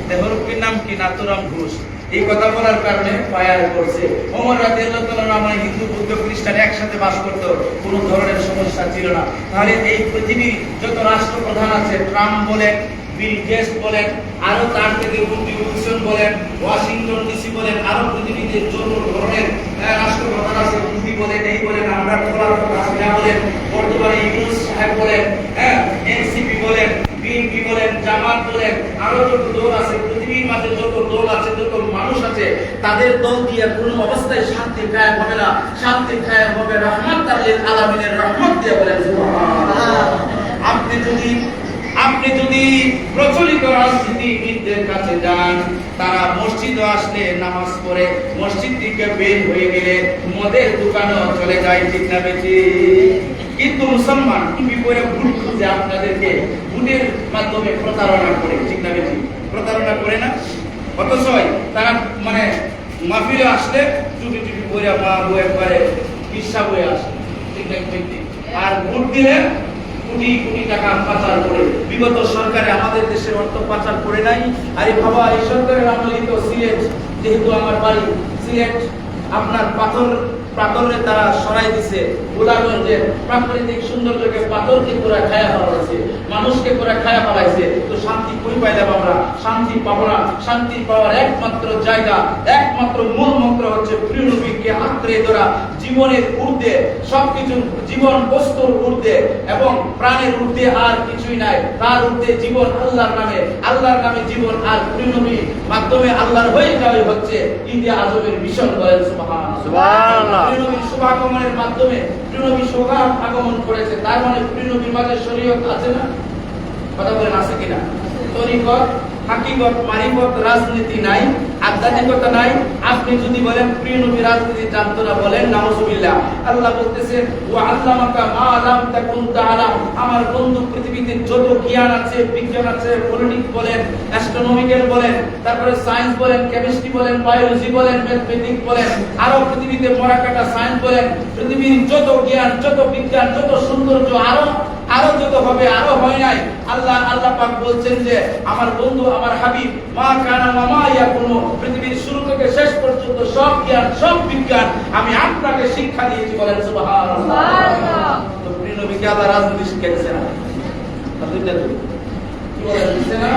Speaker 2: দেহরক্ষীর নাম কি? নাতুরাম ঘোষ। এই কথা বলার কারণে ফায়ার করছে। ওমর রাদিয়াল্লাহু তাআলা মানে হিন্দু বৌদ্ধ খ্রিস্টান একসাথে বাস করত, কোনো ধরনের সমস্যা ছিল না। তাহলে এই পৃথিবীর যত রাষ্ট্রপ্রধান আছে, ট্রাম্প বলেন, বিল গেটস বলেন, আরো তার থেকে উডি উইলসন বলেন, ওয়াশিংটন ডিসি বলেন, আরো পৃথিবীতে যত ধরনের রাষ্ট্রপ্রধান আছে, উডি বলেন, এই বলেন, আমরা খোলা হাসিনা বলেন, বর্তমানে ইউনুস সাহেব বলেন, এনসিপি বলেন, বিএনপি বলেন, জামাত বলেন, আরো যত দল আছে পৃথিবীর মাঝে, যত দল আছে, যত মানুষ আছে, তাদের দল দিয়ে কোনো অবস্থায় শান্তি কায়েম হবে না। শান্তি কায়েম হবে রহমাতুল লিল আলামিনের রহমত দিয়ে। বলেন সুবহানাল্লাহ। আপনি যদি প্রচলিত রাজনীতিবিদদের কাছে যান, তারা মসজিদে আসলে নামাজ পড়ে, মসজিদ থেকে বের হয়ে গেলে মদের দোকানে চলে যায়, ঠিক না বেশি? কিন্তু মুসলমান টুপি পরে ভোট খুঁজে আপনাদেরকে ভোটের মাধ্যমে প্রতারণা করে, ঠিক না বেশি? প্রতারণা করে না? অথচ তারা মানে মাহফিলে আসলে টুপি টুপি পরে মা বয়ে করে পিসা বয়ে আসে, ঠিক না ব্যক্তি? আর ভোট দিলে কোটি কোটি টাকা পাচার করে। বিগত সরকারে আমাদের দেশের অর্থ পাচার করে নাই। আরে বাবা, এই সরকারের আমলে তো সিলেট, যেহেতু আমার বাড়ি সিলেট, আপনার পাথরে তারা সরাই দিছে। গোলাগঞ্জের প্রাকৃতিক সৌন্দর্যকে পাথরকে পুরা খায়া ফেলাইছে, মানুষকে পুরা খায়া ফেলাইছে। তো শান্তি কই পাইলাম আমরা? শান্তি পাবো না। শান্তি পাওয়ার একমাত্র জায়গা, একমাত্র মূল মন্ত্র হচ্ছে প্রিয় নবীকে আঁকড়ে ধরা। জীবনের ঊর্ধ্বে সবকিছু, জীবন বস্তুর ঊর্ধ্বে এবং প্রাণের ঊর্ধ্বে আর কিছুই নাই। তার ঊর্ধ্বে জীবন আল্লাহর নামে, আল্লাহর নামে জীবন। আর প্রিয় নবী মাধ্যমে আল্লাহর হয়ে যাওয়াই হচ্ছে ঈদে আজমের মিশন। বলেন সুবহানাল্লাহ। প্রিয় নবীর শুভাগমনের মাধ্যমে প্রিয় নবী সৌভাগ্য আগমন করেছে। তার মানে প্রিয় নবীর মাঝে শরীয়ত আছে না? কথা বলেন, আছে কিনা? তরিকত, হাকিকত, মারিফত, রাজনীতি নাই, আধ্যাত্মিকতা নাই। আপনি যদি বলেন প্রিয় নবী রাজনীতি জানতো না, বলেন নাউজুবিল্লাহ। আল্লাহ বলতেছে ওয়া আল্লামাকা মা লাম তাকুন তাআলাম। আমার বন্ধু পৃথিবীতে যত জ্ঞান আছে, বিজ্ঞান আছে, পলিটিক্স বলেন, অ্যাস্ট্রোনমিক্যাল বলেন, তারপরে সায়েন্স বলেন, কেমিস্ট্রি বলেন, বায়োলজি বলেন, ম্যাথমেটিক্স বলেন, আরো পৃথিবীতে মরাকাটা সায়েন্স বলেন, পৃথিবীর যত জ্ঞান, যত বিজ্ঞান, যত সৌন্দর্য, আরো যত হবে, আরো হয় নাই। আল্লাহ পাক বলছেন যে আমার বন্ধু, আমার হাবিব, মা কানা ওয়া মা ইয়াকুনু, পৃথিবীর শুরু থেকে শেষ পর্যন্ত সব জ্ঞান, সব বিজ্ঞান আমি আপনাকে শিক্ষা দিয়েছি। বলেন সুবহানাল্লাহ। তো প্রিয় নবীকে আল্লাহ রাজনীতি শিক্ষা দিয়েছে না? কি বলেন, দিয়েছে না?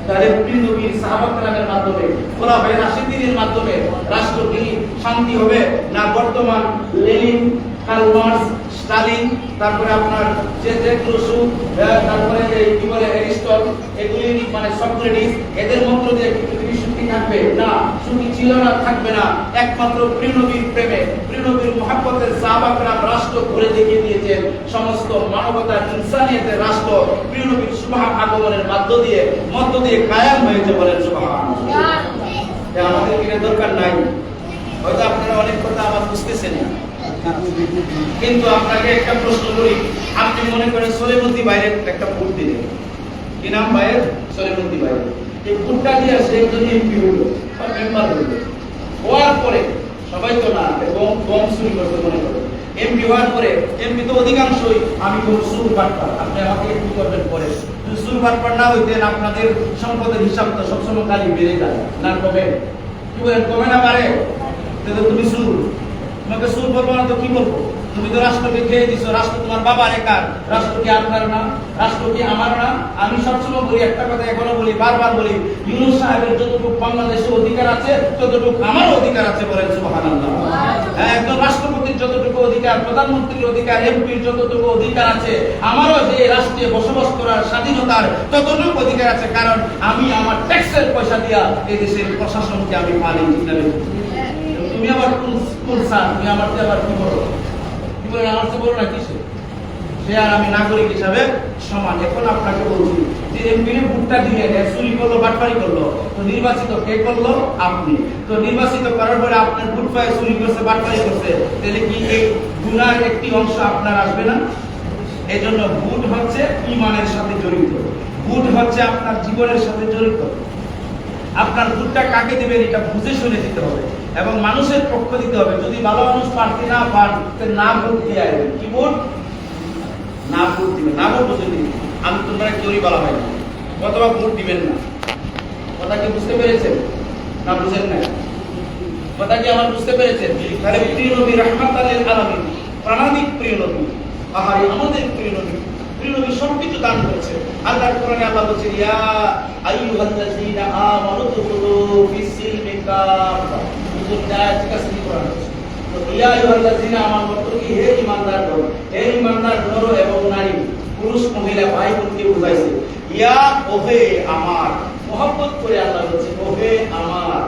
Speaker 2: তাহলে প্রিয় নবীর সাহাবা কেরামের মাধ্যমে, খোলাফায়ে রাশিদিনের মাধ্যমে রাষ্ট্র কি শান্তি হবে না? বর্তমান লেনিন, কার্ল মার্কস, স্টালিন, তারপরে আপনার রুসু, তারপরে কি বলে অ্যারিস্টটল, এগুলি মানে সক্রেটিস, এদের মন্ত্র দিয়ে পৃথিবী সুখী থাকবে না? সুখী ছিল না, থাকবে না। একমাত্র প্রিয় নবীর প্রেমে, প্রিয় নবীর মহব্বতের সাহাবা কেরাম রাষ্ট্র করে দেখিয়ে দিয়েছেন। সমস্ত মানবতার, ইনসানিয়তের রাষ্ট্র প্রিয় নবীর শুভ আগমনের মধ্য দিয়ে কায়েম হয়েছে। বলেন সুবহানাল্লাহ। আমাদের কি দরকার নাই? হয়তো আপনারা অনেক কথা আমার বুঝতেছেন না, কিন্তু আপনাকে একটা প্রশ্ন করি। আপনি মনে করেন সলিমুদ্দি বাইরের একটা ভোট দিলেন, কি নাম ভাইয়ের? সলিমুদ্দি বাইরে। এই ভোটটা দিয়ে সে একজন এমপি হলো বা মেম্বার হলো। হওয়ার পরে সবাই তো না, এবং বম চুরি করতে মনে করে। এমপি হওয়ার পরে এমপি তো অধিকাংশই আমি কোন সুর বাটপার, আপনি আমাকে একটু করবেন পরে। যদি সুর বাটপার না হইতেন আপনাদের সম্পদের হিসাব তো সবসময় খালি বেড়ে যায় না, কমে? কি বলেন, কমে না বাড়ে? তুমি সুর, তোমাকে সুর বলবো না তো কি বলবো? তুমি তো রাষ্ট্রকে খেয়ে দিছো। রাষ্ট্র তোমার বাবার একার, রাষ্ট্র কি আপনার না? রাষ্ট্র কি আমার না? আমি সবসময় বলি একটা কথা, এখনো বলি, বারবার বলি, ইউনূস সাহেবের যতটুকু বাংলাদেশে অধিকার আছে ততটুকু আমারও অধিকার আছে। বলেন সুবহানাল্লাহ। একজন রাষ্ট্রপতির যতটুকু অধিকার, প্রধানমন্ত্রীর অধিকার, এমপির যতটুকু অধিকার আছে, আমারও যে রাষ্ট্রে বসবাস করার স্বাধীনতার ততটুকু অধিকার আছে। কারণ আমি আমার ট্যাক্সের পয়সা দিয়া এই দেশের প্রশাসনকে আমি পালি। তুমি আবার কোন স্যার? তুমি আমার আবার কি বলো? কি বলেন, আমার তো বলো না কিসে? সে আর আমি নাগরিক হিসাবে সমান। এখন আপনাকে বলছি যে এমপির ভোটটা দিলেন, চুরি করলো, বাটপারি করলো, তো নির্বাচিত কে করলো? আপনি। তো নির্বাচিত করার পরে আপনার ভোট পায় চুরি করছে, বাটপারি করছে, তাহলে কি এই গুনার একটি অংশ আপনার আসবে না? এই জন্য ভোট হচ্ছে ঈমানের সাথে জড়িত, ভোট হচ্ছে আপনার জীবনের সাথে জড়িত। আপনার ভোটটা কাকে দিবেন এটা বুঝে শুনে দিতে হবে এবং মানুষের পক্ষ দিতে হবে। যদি ভালো মানুষ প্রার্থী না পান, তাহলে না ভোট দিয়ে আসবেন। কি ভোট? না ভোট দিবেন, না ভোট বুঝে দিবেন। আমি তোমরা জোরই বলা হয় না, অথবা ভোট দিবেন না। কথা কি বুঝতে পেরেছেন না বুঝেন না? কথা কি আমার বুঝতে পেরেছেন? তাহলে প্রিয় নবী রাহমাতাল লিল আলামিন, প্রাণাধিক প্রিয় নবী, আহারে আমাদের প্রিয় নবী, প্রিয় নবী সবকিছু দান করেছে। আল্লাহর কোরআনে আল্লাহ বলেছে, ইয়া আইয়ুহাল্লাযীনা আমানু দুখুলু ফিস-সিলমি কাফা। বুঝুনটা ঠিক আছে কি কোরআন আছে? তো ইয়া আইয়ুহাল্লাযীনা আমানু, তো কি হে ঈমানদারগণ, হে ঈমানদার নর এবং নারী, পুরুষ মহিলা ভাই বোনকে বুঝাইছে। ইয়া ওহে আমার, মহব্বত করে আল্লাহ বলেছে ওহে আমার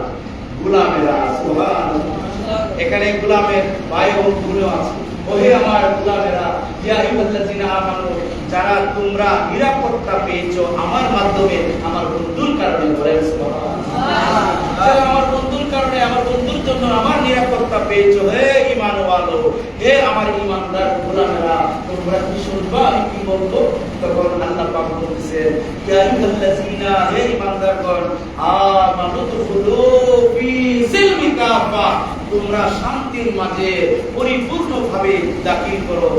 Speaker 2: গোলামেরা। সুবহানাল্লাহ, এখানে গোলামের ভাই ও বোনও আছে। ওহে আমার গোলামেরা, ইয়া আইয়ুহাল্লাযীনা আমানু, যারা তোমরা নিরাপত্তা পেয়েছো আমার মাধ্যমে, আমার বন্ধুর কারণে। বলেন সুবহানাল্লাহ, যারা আমার বন্ধুর কারণে, আমার বন্ধুর জন্য আমার নিরাপত্তা পেয়েছো, হে ঈমানওয়ালো, হে আমার ঈমানদার গোলামেরা, তোমরা কি শুনবা আমি কি বলবো? তখন আল্লাহ পাক বলতেছেন, ইয়া আইয়ুহাল্লাযীনা, হে ঈমানদারগণ, আমানু দুখুলু ফি সিলমি কাফা, তোমরা শান্তির মাঝে পরিপূর্ণভাবে দাখিল করো,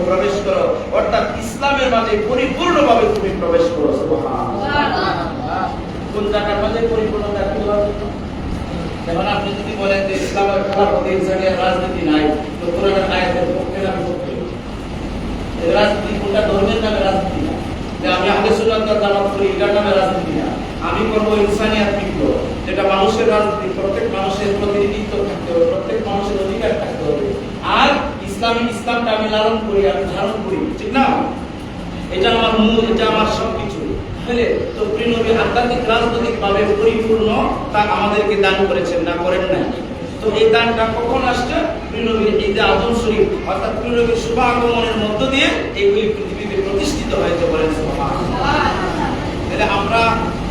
Speaker 2: প্রবেশ করো, অর্থাৎ ইসলামের মাঝে পরিপূর্ণভাবে তুমি প্রবেশ করো। সুবহানাল্লাহ, কোন জায়গার মাঝে পরিপূর্ণ দাখিল হওয়ার জন্য? যেমন আপনি যদি বলেন যে ইসলামের খেলাফত ইনসানিয়ার রাজনীতি নাই, তো কোরআনের আয়াতের পক্ষে না বিপক্ষে? রাজনীতি কোনটা ধর্মের নামে রাজনীতি না, যে আমি আহলে সুন্নাত ওয়াল জামাত করি এটার নামে রাজনীতি না। আমি করব ইনসানিয়াত বিপ্লব, যেটা মানুষের রাজনীতি, প্রত্যেক মানুষের প্রতিনিধিত্ব থাকতে হবে, প্রত্যেক মানুষের অধিকার থাকতে হবে। আর ইসলামটা আমি লালন করি, আমি ধারণ করি, ঠিক না? এটা আমার মূল, এটা আমার সবকিছু। তাহলে তো প্রিয় নবী আধ্যাত্মিক রাজনৈতিক ভাবে পরিপূর্ণ তা আমাদেরকে দান করেছেন, না করেন না? তো এই দানটা কখন আসছে? প্রিয় নবীর ঈদে আজম শরীফ, অর্থাৎ প্রিয় নবীর শুভ আগমনের মধ্য দিয়ে এইগুলি পৃথিবীতে প্রতিষ্ঠিত হয়েছে। বলেন সুবহানাল্লাহ। তাহলে আমরা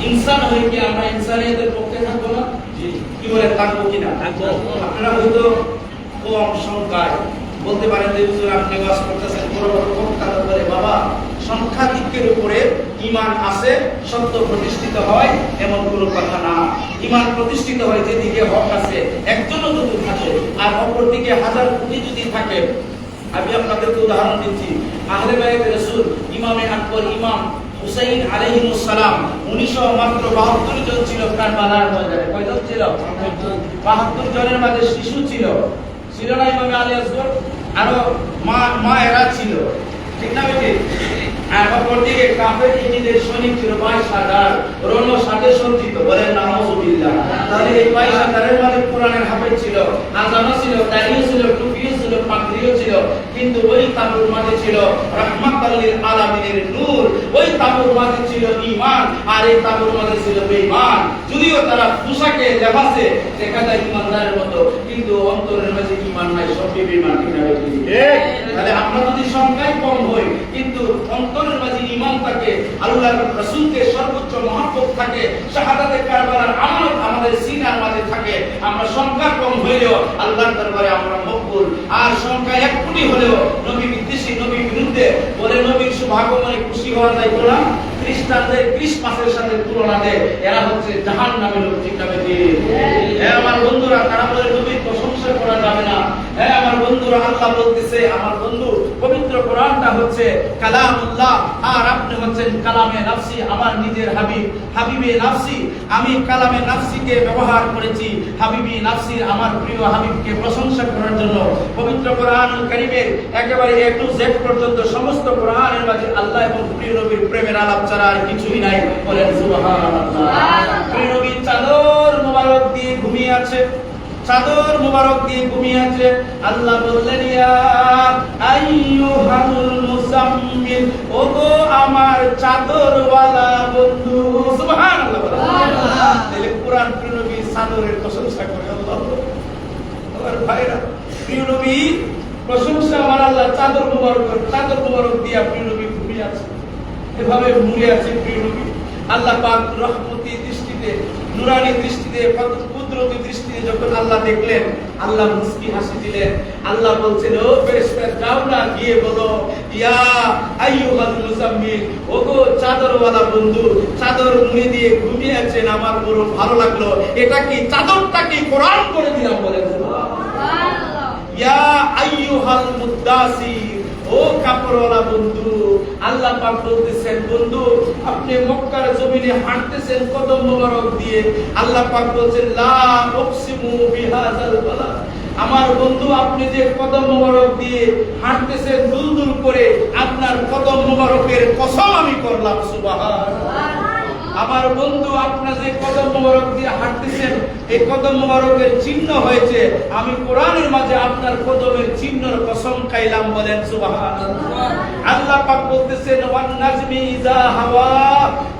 Speaker 2: ইনসান হয়ে কি আমরা ইনসানিয়তের পক্ষে থাকবো না? কি বলে, থাকবো কিনা? আপনারা হয়তো কম সংখ্যায় বলতে পারেন যে হুজুর আপনি ওয়াজ করতেছেন, বড় বড় বক্তা বলে বাবা সংখ্যাধিক্যের উপরে ঈমান আছে, সত্য প্রতিষ্ঠিত হয় এমন কোনো কথা না। ঈমান প্রতিষ্ঠিত হয় যেদিকে হক আছে, একজনও যদি থাকে আর অপর দিকে হাজার কোটি যদি থাকে। আমি আপনাদেরকে উদাহরণ দিচ্ছি, আহলে বাইত রাসূল ইমামে আকবর ইমাম হুসাইন আলাইহিস সালাম 1972 জন ছিল কারবালার ময়দানে। কয়জন ছিল? 72 জনের মাঝে শিশু ছিল না ইমামে আলী আসগর? আরো মা এরা ছিল, ঠিক না বেটি? আর অপরদিকে কাফের ইহুদিদের সৈনিক ছিল 22,000 রণসাজে সজ্জিত। বলেন নাউযুবিল্লাহ। তাহলে এই 22,000 এর মাঝে কোরআনের হাফেজ ছিল, আযানও ছিল, দাঁড়িয়েও ছিল, টুপিও ছিল, পাগড়িও ছিল, কিন্তু ওই তাবুর মাঝে ছিল রাহমাতাল লিল আলামিনের নূর, ওই তাবুর মাঝে ছিল ঈমান, আর এই তাবুর মাঝে ছিল বেঈমান। যদিও তারা পোশাকে লেবাসে দেখা যায় ঈমানদারের মতো, কিন্তু অন্তরের মাঝে ঈমান নাই, সব বেঈমান। ঠিক না বেটি? তাহলে আমরা যদি সংখ্যায় কম হই কিন্তু অন্তরের মাঝে ঈমান থাকে, আল্লাহর রাসূলকে সর্বোচ্চ মহব্বত থাকে, শাহাদাতে কারবালার আমানত আমাদের সিনার মাঝে থাকে, আমরা সংখ্যা কম হইলেও আল্লাহর দরবারে আমরা মকবুল। আর সংখ্যা 1 কোটি হলেও নবী বিদ্বেষী, নবী বিরুদ্ধে বলে নবীর শুভাগমনে খুশি হওয়া যায় না। খ্রিস্টানদের ক্রিসমাসের সাথে তুলনা দেয়, এরা হচ্ছে জাহান্নামের লোক। ঠিক না বেটি? হ্যাঁ আমার বন্ধুরা, তারা বলে নবীর প্রশংসা করা যাবে না। হ্যাঁ আমার বন্ধুরা, আল্লাহ বলতেছে আমার বন্ধু পবিত্র কোরআনটা হচ্ছে কালামুল্লাহ, আর আপনি হচ্ছেন কালামে নাফসি, আমার নিজের হাবিব, হাবিবে নাফসি। আমি কালামে নাফসিকে ব্যবহার করেছি হাবিবি নাফসির, আমার প্রিয় হাবিবকে প্রশংসা করার জন্য। পবিত্র কোরআনুল কারীমের একেবারে A to Z পর্যন্ত সমস্ত কোরআনের মাঝে আল্লাহ এবং প্রিয় নবীর প্রেমের আলাপ ছাড়া আর কিছুই নাই। বলেন সুবহানাল্লাহ। প্রিয় নবী চাদর মোবারক দিয়ে ঘুমিয়ে আছে, চাদর মোবারক দিয়ে ঘুমিয়ে আছে। আল্লাহ বললেন ইয়া আইয়ুহাল মুসাম্মিল, ওগো আমার চাদরওয়ালা বন্ধু। সুবহানাল্লাহ। তাহলে কোরআন প্রিয় নবী চাদরের প্রশংসা করে। আল্লাহ আমার ভাইরা, প্রিয় নবী প্রশংসা আমার আল্লাহ চাদর মোবারক দিয়ে প্রিয় নবী ঘুমিয়ে আছে, এভাবে মুড়ে আছে প্রিয় নবী। আল্লাহ পাক রহমতি দৃষ্টিতে, নুরানি দৃষ্টিতে, কুদরতি দৃষ্টিতে যখন আল্লাহ দেখলেন, আল্লাহ মুস্কি হাসি দিলেন। আল্লাহ বলছেন, ও ফেরেশতা যাও না, গিয়ে বলো ইয়া আইয়ুহাল মুজাম্মিল, ওগো চাদরওয়ালা বন্ধু, চাদর মুড়ে দিয়ে ঘুমিয়ে আছেন, আমার বড় ভালো লাগলো। এটা কি চাদরটা কি কোরআন করে দিলাম বলেন সুবহানাল্লাহ। ইয়া আইয়ুহাল মুদ্দাসির, ও কাপড়ওয়ালা বন্ধু, আল্লাহ পাক বলতেছেন বন্ধু আপনি মক্কার জমিনে হাঁটতেছেন কদম মোবারক দিয়ে, আল্লাহ পাক বলছেন লা উকসিমু বিহাযাল বালাদ, আমার বন্ধু আপনি যে কদম মোবারক দিয়ে হাঁটতেছেন দুলদুল করে, আপনার কদম মোবারকের কসম আমি করলাম সুবহানাল্লাহ। আমার বন্ধু আপনার যে কদম মোবারক দিয়ে হাঁটতেছেন, এই কদম মোবারকের চিহ্ন হয়েছে, আমি কোরআনের মাঝে আপনার কদমের চিহ্নের কসম খাইলাম বলেন সুবহানাল্লাহ। আল্লাহ পাক বলতেছেন ওয়ান নাজমি ইযা হাওয়া,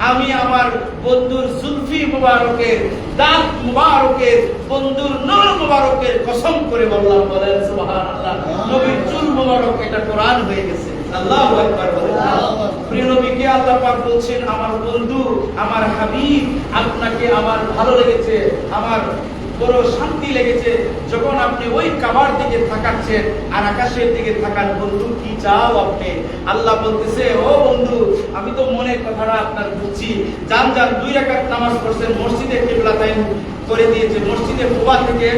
Speaker 2: আমি আমার বন্ধুর জুলফি মুবারকের, দাঁত মুবারকের, বন্ধুর নূর মুবারকের কসম করে বললাম বলেন সুবহানাল্লাহ। নবীর চুল মুবারক, এটা কোরআন হয়ে গেছে। আল্লাহু আকবার বলেন। প্রিয় নবীকে আল্লাহ পাক বলছেন আমার বন্ধু, আমার হাবিব, আপনাকে আমার ভালো লেগেছে, আমার বড় শান্তি লেগেছে যখন আপনি ওই কাবার দিকে তাকাচ্ছেন আর আকাশের দিকে তাকান। বন্ধু কি চাও আপনি? আল্লাহ বলতেছে ও বন্ধু আমি তো মনের কথাটা আপনার বুঝছি, যান 2 রাকাত নামাজ পড়ছেন, মসজিদে কিবলা তাইন করে দিয়েছে, মসজিদে কুবা থেকে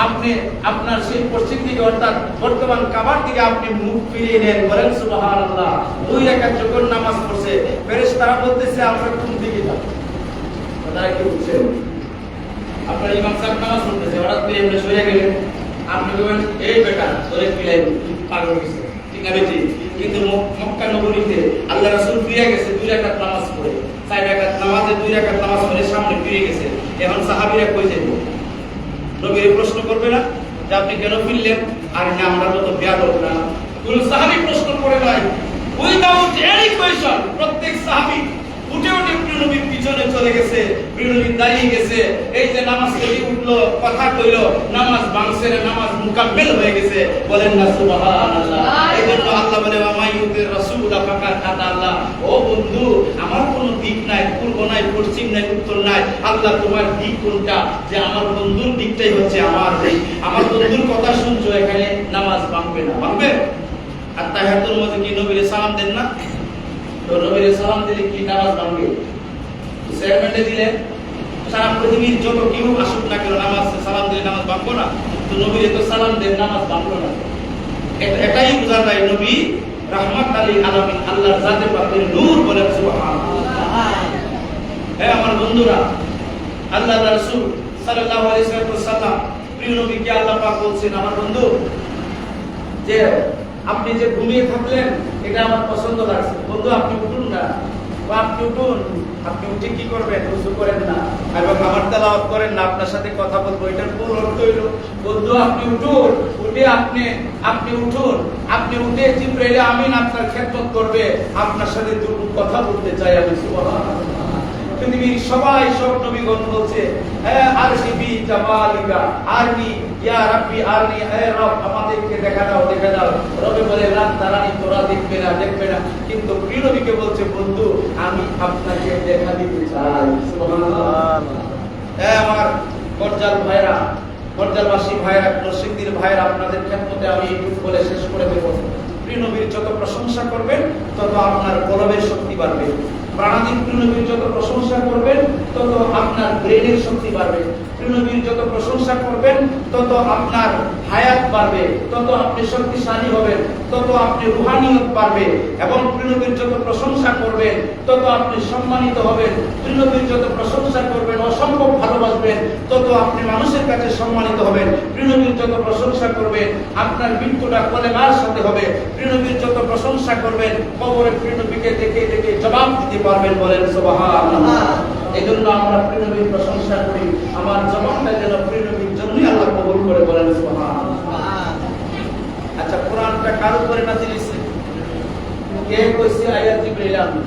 Speaker 2: আপনি আপনার সেই পশ্চিম দিকে অর্থাৎ বর্তমান কাবার দিকে আপনি মুখ ফিরিয়ে নেন বলেন সুবহানাল্লাহ। 2 রাকাত যখন নামাজ পড়ছে, ফেরেশতারা বলতেছে আমরা কোন দিকে যাব? কথাটা কি বুঝছেন? আপনার ইমাম সাহেব নামাজ পড়তেছে, হঠাৎ করে এমনি সরে গেলেন, আপনি বলেন এই বেটা তোরে পিলাই পাগল হয়েছে, ঠিক না বেটি? কিন্তু মক্কা নগরীতে আল্লাহ রাসূল ফিরে গেছে 2 রাকাত নামাজ পড়ে, 4 রাকাত নামাজে 2 রাকাত নামাজ পড়ে সামনে ফিরে গেছে। এখন সাহাবীরা কই যাবে? নবীর প্রশ্ন করবে না যে আপনি কেন ফিরলেন? আর না আমরা তো বেয়াদব না, কোন সাহাবী প্রশ্ন করে নাই, উইদাউট এনি কোয়েশ্চন প্রত্যেক সাহাবী উঠে উঠে প্রিয় নবীর পিছনে চলে গেছে, প্রিয় নবী দাঁড়িয়ে গেছে, এই যে নামাজ পড়ে উঠলো, কথা কইলো, নামাজ ভাঙছে না, নামাজ মুকাম্মেল হয়ে গেছে বলেন না সুবহানাল্লাহ। এইজন্য আল্লাহ বলে মাইয়ুতির রাসূলা ফাকাত আল্লাহ, ও বন্ধু আমার কোনো দিক নাই, পূর্ব নাই, পশ্চিম নাই, উত্তর নাই, আল্লাহ তোমার দিক কোনটা? যে আমার বন্ধুর দিকটাই হচ্ছে আমার দিক, আমার বন্ধুর কথা শুনছো, এখানে নামাজ ভাঙবে না, ভাঙবে? আর তাহিয়াতুল মধ্যে কি নবীরে সালাম দেন না? তো নবীর সালাম দিলে কি নামাজ ভাঙবে? চেয়ারম্যানে দিলে সারা পৃথিবীর যত কেউ আসুক না কেন নামাজ সালাম দিলে নামাজ ভাঙবো না? তো নবীর তো সালাম দেন, নামাজ ভাঙলো না। এটাই বোঝা যায় নবী রাহমাত লিল আলামিন, আল্লাহর জাতে পাকের নূর বলেন সুবহানাল্লাহ। হে আমার বন্ধুরা, আল্লাহর রাসূল সাল্লাল্লাহু আলাইহি ওয়াসাল্লাম প্রিয় নবীকে আল্লাহ পাক বলছেন আমার বন্ধু যে আপনি যে ঘুমিয়ে থাকলেন এটা আমার পছন্দ লাগছে, বন্ধু আপনি উঠুন না, আপনি উঠুন। আপনি উঠে কি করবেন? ওযু করেন না এবং আমার তেলাওয়াত করেন না, আপনার সাথে কথা বলবো, এটার মূল অর্থ হইল বন্ধু আপনি উঠুন, উঠে আপনি উঠুন, আপনি উঠে জিবরাইল আমিন আপনার খেদমত করবে, আপনার সাথে দুটো কথা বলতে চাই আমি সুবহানাল্লাহ। পৃথিবীর সবাই সব নবীগণ বলছে আরশিবি জামালিকা আরনি ইয়া রাব্বি আরনি, হে রব আমাদেরকে দেখা দাও, দেখা দাও। রবে বলে রাত তারানি তোরা দেখবে না, দেখবে না, কিন্তু প্রিয় নবীকে বলছে বন্ধু আমি আপনাকে দেখা দিতে চাই সুবহানাল্লাহ। হে আমার গর্জাল ভাইরা, গর্জালবাসী ভাইরা, নরসিংদীর ভাইরা, আপনাদের খেদমতে আমি একটু বলে শেষ করে দেব। প্রিয় নবীর যত প্রশংসা করবেন তত আপনার কলবের শক্তি বাড়বে, প্রাণাদিক প্রিয় নবীর যত প্রশংসা করবেন তত আপনার ব্রেনের শক্তি বাড়বে, প্রিয় নবীর যত প্রশংসা করবেন তত আপনার হায়াত বাড়বে, তত আপনি শক্তিশালী হবেন, তত আপনি রুহানিয়ত বাড়বে, এবং প্রিয় নবীর যত প্রশংসা করবেন তত আপনি সম্মানিত হবেন, প্রিয় নবীর যত প্রশংসা করবেন অসম্ভব ভালোবাসবেন তত আপনি মানুষের কাছে সম্মানিত হবেন, প্রিয় নবীর যত প্রশংসা করবেন আপনার মৃত্যুটা কলেমার সাথে হবে, প্রিয় নবীর যত প্রশংসা করবেন কবরে প্রিয় নবীকে দেখে দেখে জবাব দিতে পারবেন বলেন সুবহানাল্লাহ। এজন্য আমরা প্রিয় নবীর প্রশংসা করি, আমার জবাবটা যেন প্রিয় নবীর জন্যই আল্লাহ কবুল করে বলেন সুবহানাল্লাহ। আচ্ছা কোরআনটা কার উপরে নাযিল হইছে? কে কইছে? আয়াত জিবরাইল আমিন।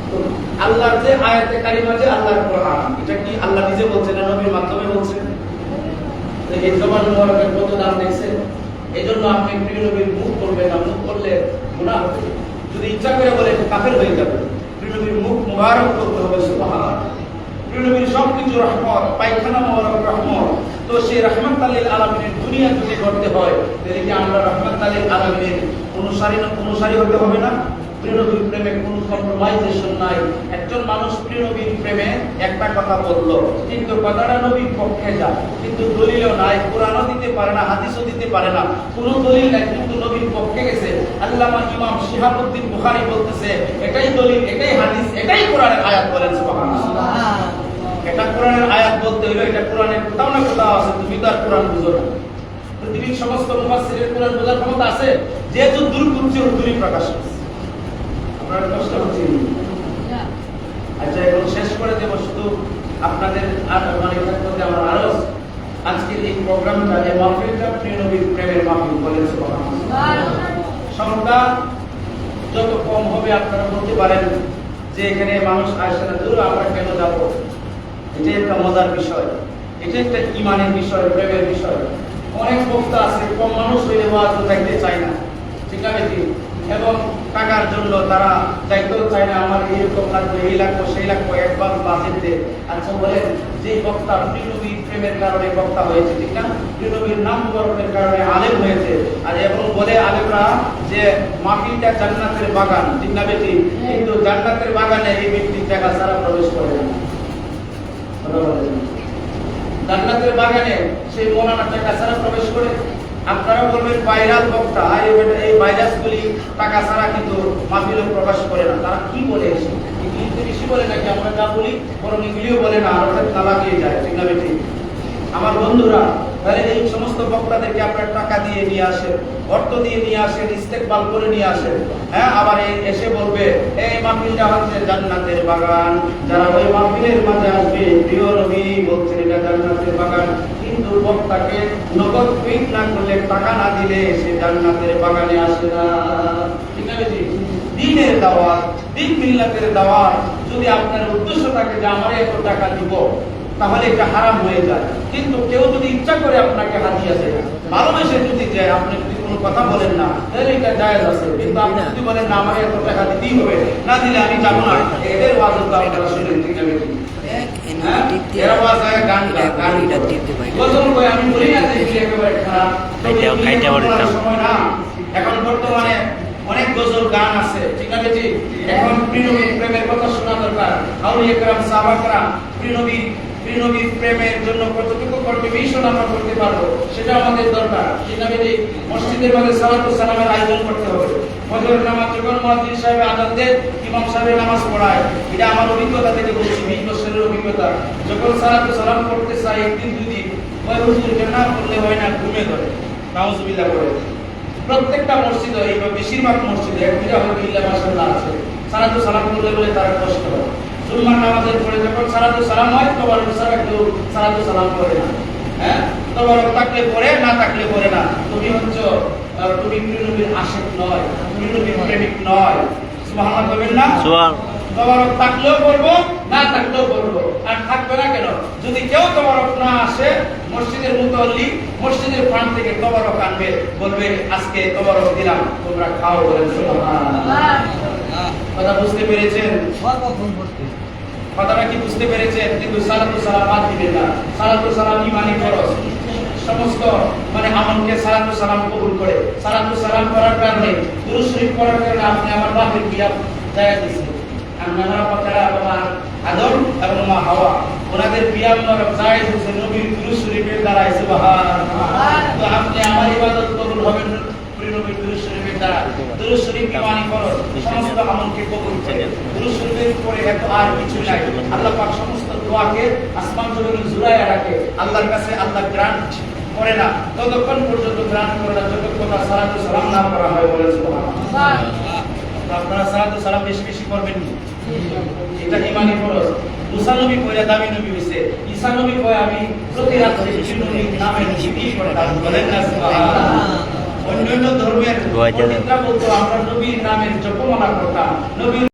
Speaker 2: তো আল্লাহর যে আয়াতে কারিমা যে আল্লাহর কোরআন, এটা কি আল্লাহ নিজে বলছেন না নবীর মাধ্যমে বলছেন? এই জবান মোবারকের কত দাম দেখছেন? এই জন্য আপনি প্রিয় নবীর মুখ করবেন না, মুখ করলে গুনাহ হবে। যদি ইচ্ছা করে বলে কাফের হয়ে যাবে। প্রিয় নবীর মুখ মুবারক করতে হবে, সুবহানাল্লাহ। প্রিয় নবীর সবকিছু রহমত, পায়খানা মুবারক রহমত। তো সেই রাহমাতুল লিল আলামিনের দুনিয়া যদি করতে হয়, তাহলে কি আমরা রাহমাতুল লিল আলামিনের অনুসারী হতে হবে না? প্রিয় নবীর প্রেমে কোনো কম্প্রোমাইজেশন নাই। একজন মানুষ প্রিয় নবীর প্রেমে একটা কথা বলল, কিন্তু কথাটা নবীর পক্ষে যায়, কিন্তু দলিলও নাই, কোরআনও দিতে পারে না, হাদিসও দিতে পারে না, কোনো দলিল নাই, কিন্তু নবীর পক্ষে গেছে। আল্লামা ইমাম শিহাবুদ্দিন বুখারী বলতেছে, এটাই দলিল, এটাই হাদিস, এটাই কোরআনের আয়াত। বলেন সুবহানাল্লাহ। এটা কোরআনের আয়াত বলতে হইলো এটা কোরআনের কোথাও না কোথাও আছে, তুমি তো আর কোরআন বুঝো না। পৃথিবীর সমস্ত মুফাসসিরের কোরআন বোঝার ক্ষমতা আছে, যেহেতু দূর করছে হুজুরি প্রকাশ করছে। আপনার কষ্ট হচ্ছে। আচ্ছা, এখন শেষ করে দেব, শুধু আপনাদের ক্ষেত্রে আমার আরো আজকের এই প্রোগ্রামটা, এই মাহফিলটা প্রিয় নবীর প্রেমের মাহফিল। বলেন সুবহানাল্লাহ। সংখ্যা যত কম হবে আপনারা বলতে পারেন যে এখানে মানুষ আসে না, দূর আমরা কেন যাব? এটা একটা মজার বিষয়, এটা একটা ইমানের বিষয়, প্রেমের বিষয়। অনেক বক্তা আছে, কম মানুষ হইলে ওয়াজ যাইতে চায় না, ঠিক আছে? এবং টাকার জন্য তারা যাইতেও চায় না, আমার এইরকম লাগবে, এই লাগবো, সেই লাগবো, একবার বাজেট দে। আচ্ছা বলেন, যে বক্তা প্রিয় নবীর প্রেমের কারণে বক্তা হয়েছে, ঠিক না? প্রিয় নবীর নাম গর্বের কারণে আলেম হয়েছে, আর এবং বলে আলেমরা যে মাহফিলটা জান্নাতের বাগান, ঠিক না বেটি? কিন্তু জান্নাতের বাগানে এই ব্যক্তি টাকা ছাড়া প্রবেশ করে না। জান্নাতের বাগানে সেই মৌলানা টাকা ছাড়া প্রবেশ করে। আপনারা বলবেন ভাইরাল বক্তা, এই ভাইরাসগুলি টাকা ছাড়া কিন্তু মাহফিলে প্রকাশ করে না। তারা কি বলে? ইংলিশে বেশি বলে নাকি আমরা যা বলি, বরং এগুলিও বলে না, আর না লাগিয়ে যায়, ঠিক না বেটি? আমার বন্ধুরা, তাহলে এই সমস্ত বক্তাদেরকে আপনার টাকা দিয়ে নিয়ে আসেন, অর্থ দিয়ে নিয়ে আসেন, ইস্তেকবাল করে নিয়ে আসেন, হ্যাঁ? আবার এসে বলবে এই মাহফিলটা হচ্ছে জান্নাতের বাগান, যারা ওই মাহফিলের মাঝে আসবে প্রিয় নবী বলছেন এটা জান্নাতের বাগান। কিন্তু বক্তাকে নগদ পেট না করলে, টাকা না দিলে সে জান্নাতের বাগানে আসে না, ঠিক না বেটি? দ্বীনের দাওয়াত, দ্বীন মিল্লাতের দাওয়াত যদি আপনার উদ্দেশ্য থাকে যে আমার এত টাকা দিব, তাহলে এটা হারাম হয়ে যায়। কিন্তু কেউ যদি ইচ্ছা করে আপনাকে হাদিয়া দেয়, ভালোবেসে যদি যায়, আপনি যদি কোনো কথা বলেন না, তাহলে এটা জায়েজ আছে। কিন্তু আপনি যদি বলেন না আমার এত টাকা দিতেই হবে, না দিলে আমি যাবো না, এদের ওয়াজ তো আপনারা শুনেন, ঠিক আছে? এরা ওয়াজ হয় গান গজল কই, আমি বলি না যে একেবারে খারাপ, সময় না। এখন বর্তমানে অনেক গজল গান আছে, ঠিক আছে? এখন প্রিয় নবীর প্রেমের কথা শোনা দরকার। আউলিয়া কেরাম, সাহাবা কেরাম প্রিয় নবীর প্রেমের জন্য কতটুকু কন্ট্রিবিউশন আমরা করতে পারবো, সেটা আমাদের দরকার, ঠিক আছে? মসজিদের মধ্যে সালাতু সালামের আয়োজন করতে হবে। ফজরের নামাজ যখন মুয়াজ্জিন সাহেব আযান দেন, ইমাম সাহেব নামাজ পড়ায়, এটা আমার অভিজ্ঞতা থেকে বলছি, 20 বছরের অভিজ্ঞতা। যখন সালাতু সালাম করতে চাই, একদিন দুই দিন ওই হুজুর না করলে হয় না, ঘুমিয়ে ধরে, নাউজুবিল্লাহ করে। প্রত্যেকটা মসজিদে, এই বেশিরভাগ মসজিদে এক দুইটা হয়তো ইল্লা মাশাআল্লাহ আছে, সালাতু সালাম করলে বলে তারা কষ্ট হয়। জুম্মার নামাজের পরে যখন সালাতু সালাম হয়, তখন সারা কেউ সালাতু সালাম করে না, হ্যাঁ? তখন থাকলে পড়ে, না থাকলে পড়ে না। তুমি হচ্ছে তুমি প্রিয় নবীর আশিক নয়, প্রিয় নবীর প্রেমিক নয়। সুবহানাল্লাহ বলবেন না? তবারক থাকলেও পড়বো, না থাকলেও পড়বো। আর থাকবে না কেন? যদি কেউ তবারক না আসে, মসজিদের মুতাল্লি মসজিদের প্রাণ থেকে তবারক আনবে, বলবে আজকে তবারক দিলাম, তোমরা খাও। বলেন সুবহানাল্লাহ। কথা বুঝতে পেরেছেন? কথাটা কি বুঝতে পেরেছেন? কিন্তু সালাতু সালাম বাদ দিবেন না। সালাতু সালাম ইমানি ফরজ, সমস্ত আমলকে সালাতু সালাম কবুল করে। সালাতু সালাম করার কারণে, দুরূদ শরীফ পড়ার কারণে আপনি আমার বাপের বিয়া জায়েজ দিয়েছেন। আমরা পাতারা বাবা আদম এবং মা হাওয়া, ওনাদের বিয়া মোবারক জায়েজ হয়েছে নবীর দুরূদ শরীফের দ্বারা। সুবহানাল্লাহ। তো আপনি আমার ইবাদত কবুল হবেন প্রিয় নবীর দুরূদ শরীফের দ্বারা। দুরূদ শরীফ ইমানি ফরজ, সমস্ত আমলকে কবুল করে। দুরূদ শরীফের পরে এত আর কিছু নাই। আল্লাহ পাক সমস্ত দোয়াকে আসমান জমিন জুড়ায় রাখে। আল্লাহর কাছে আল্লাহ গ্রান্ট করে না ততক্ষণ পর্যন্ত, গ্রান্ট করে না যতক্ষণ সালাতু সালাম না করা হয়। বলে সুবহানাল্লাহ। আপনারা সালাতু সালাম বেশি বেশি করবেন, এটা ইমানি ফরজ। মুসা নবী কইরা দামি নবী হইছে, ঈসা নবী কয় আমি প্রতি রাতে নবীর নামে জিকির করতাম। বলেন না সুবহানাল্লাহ। অন্যান্য ধর্মের পণ্ডিতরা বলতো আমরা নবীর নামের জপমালা করতাম, নবীর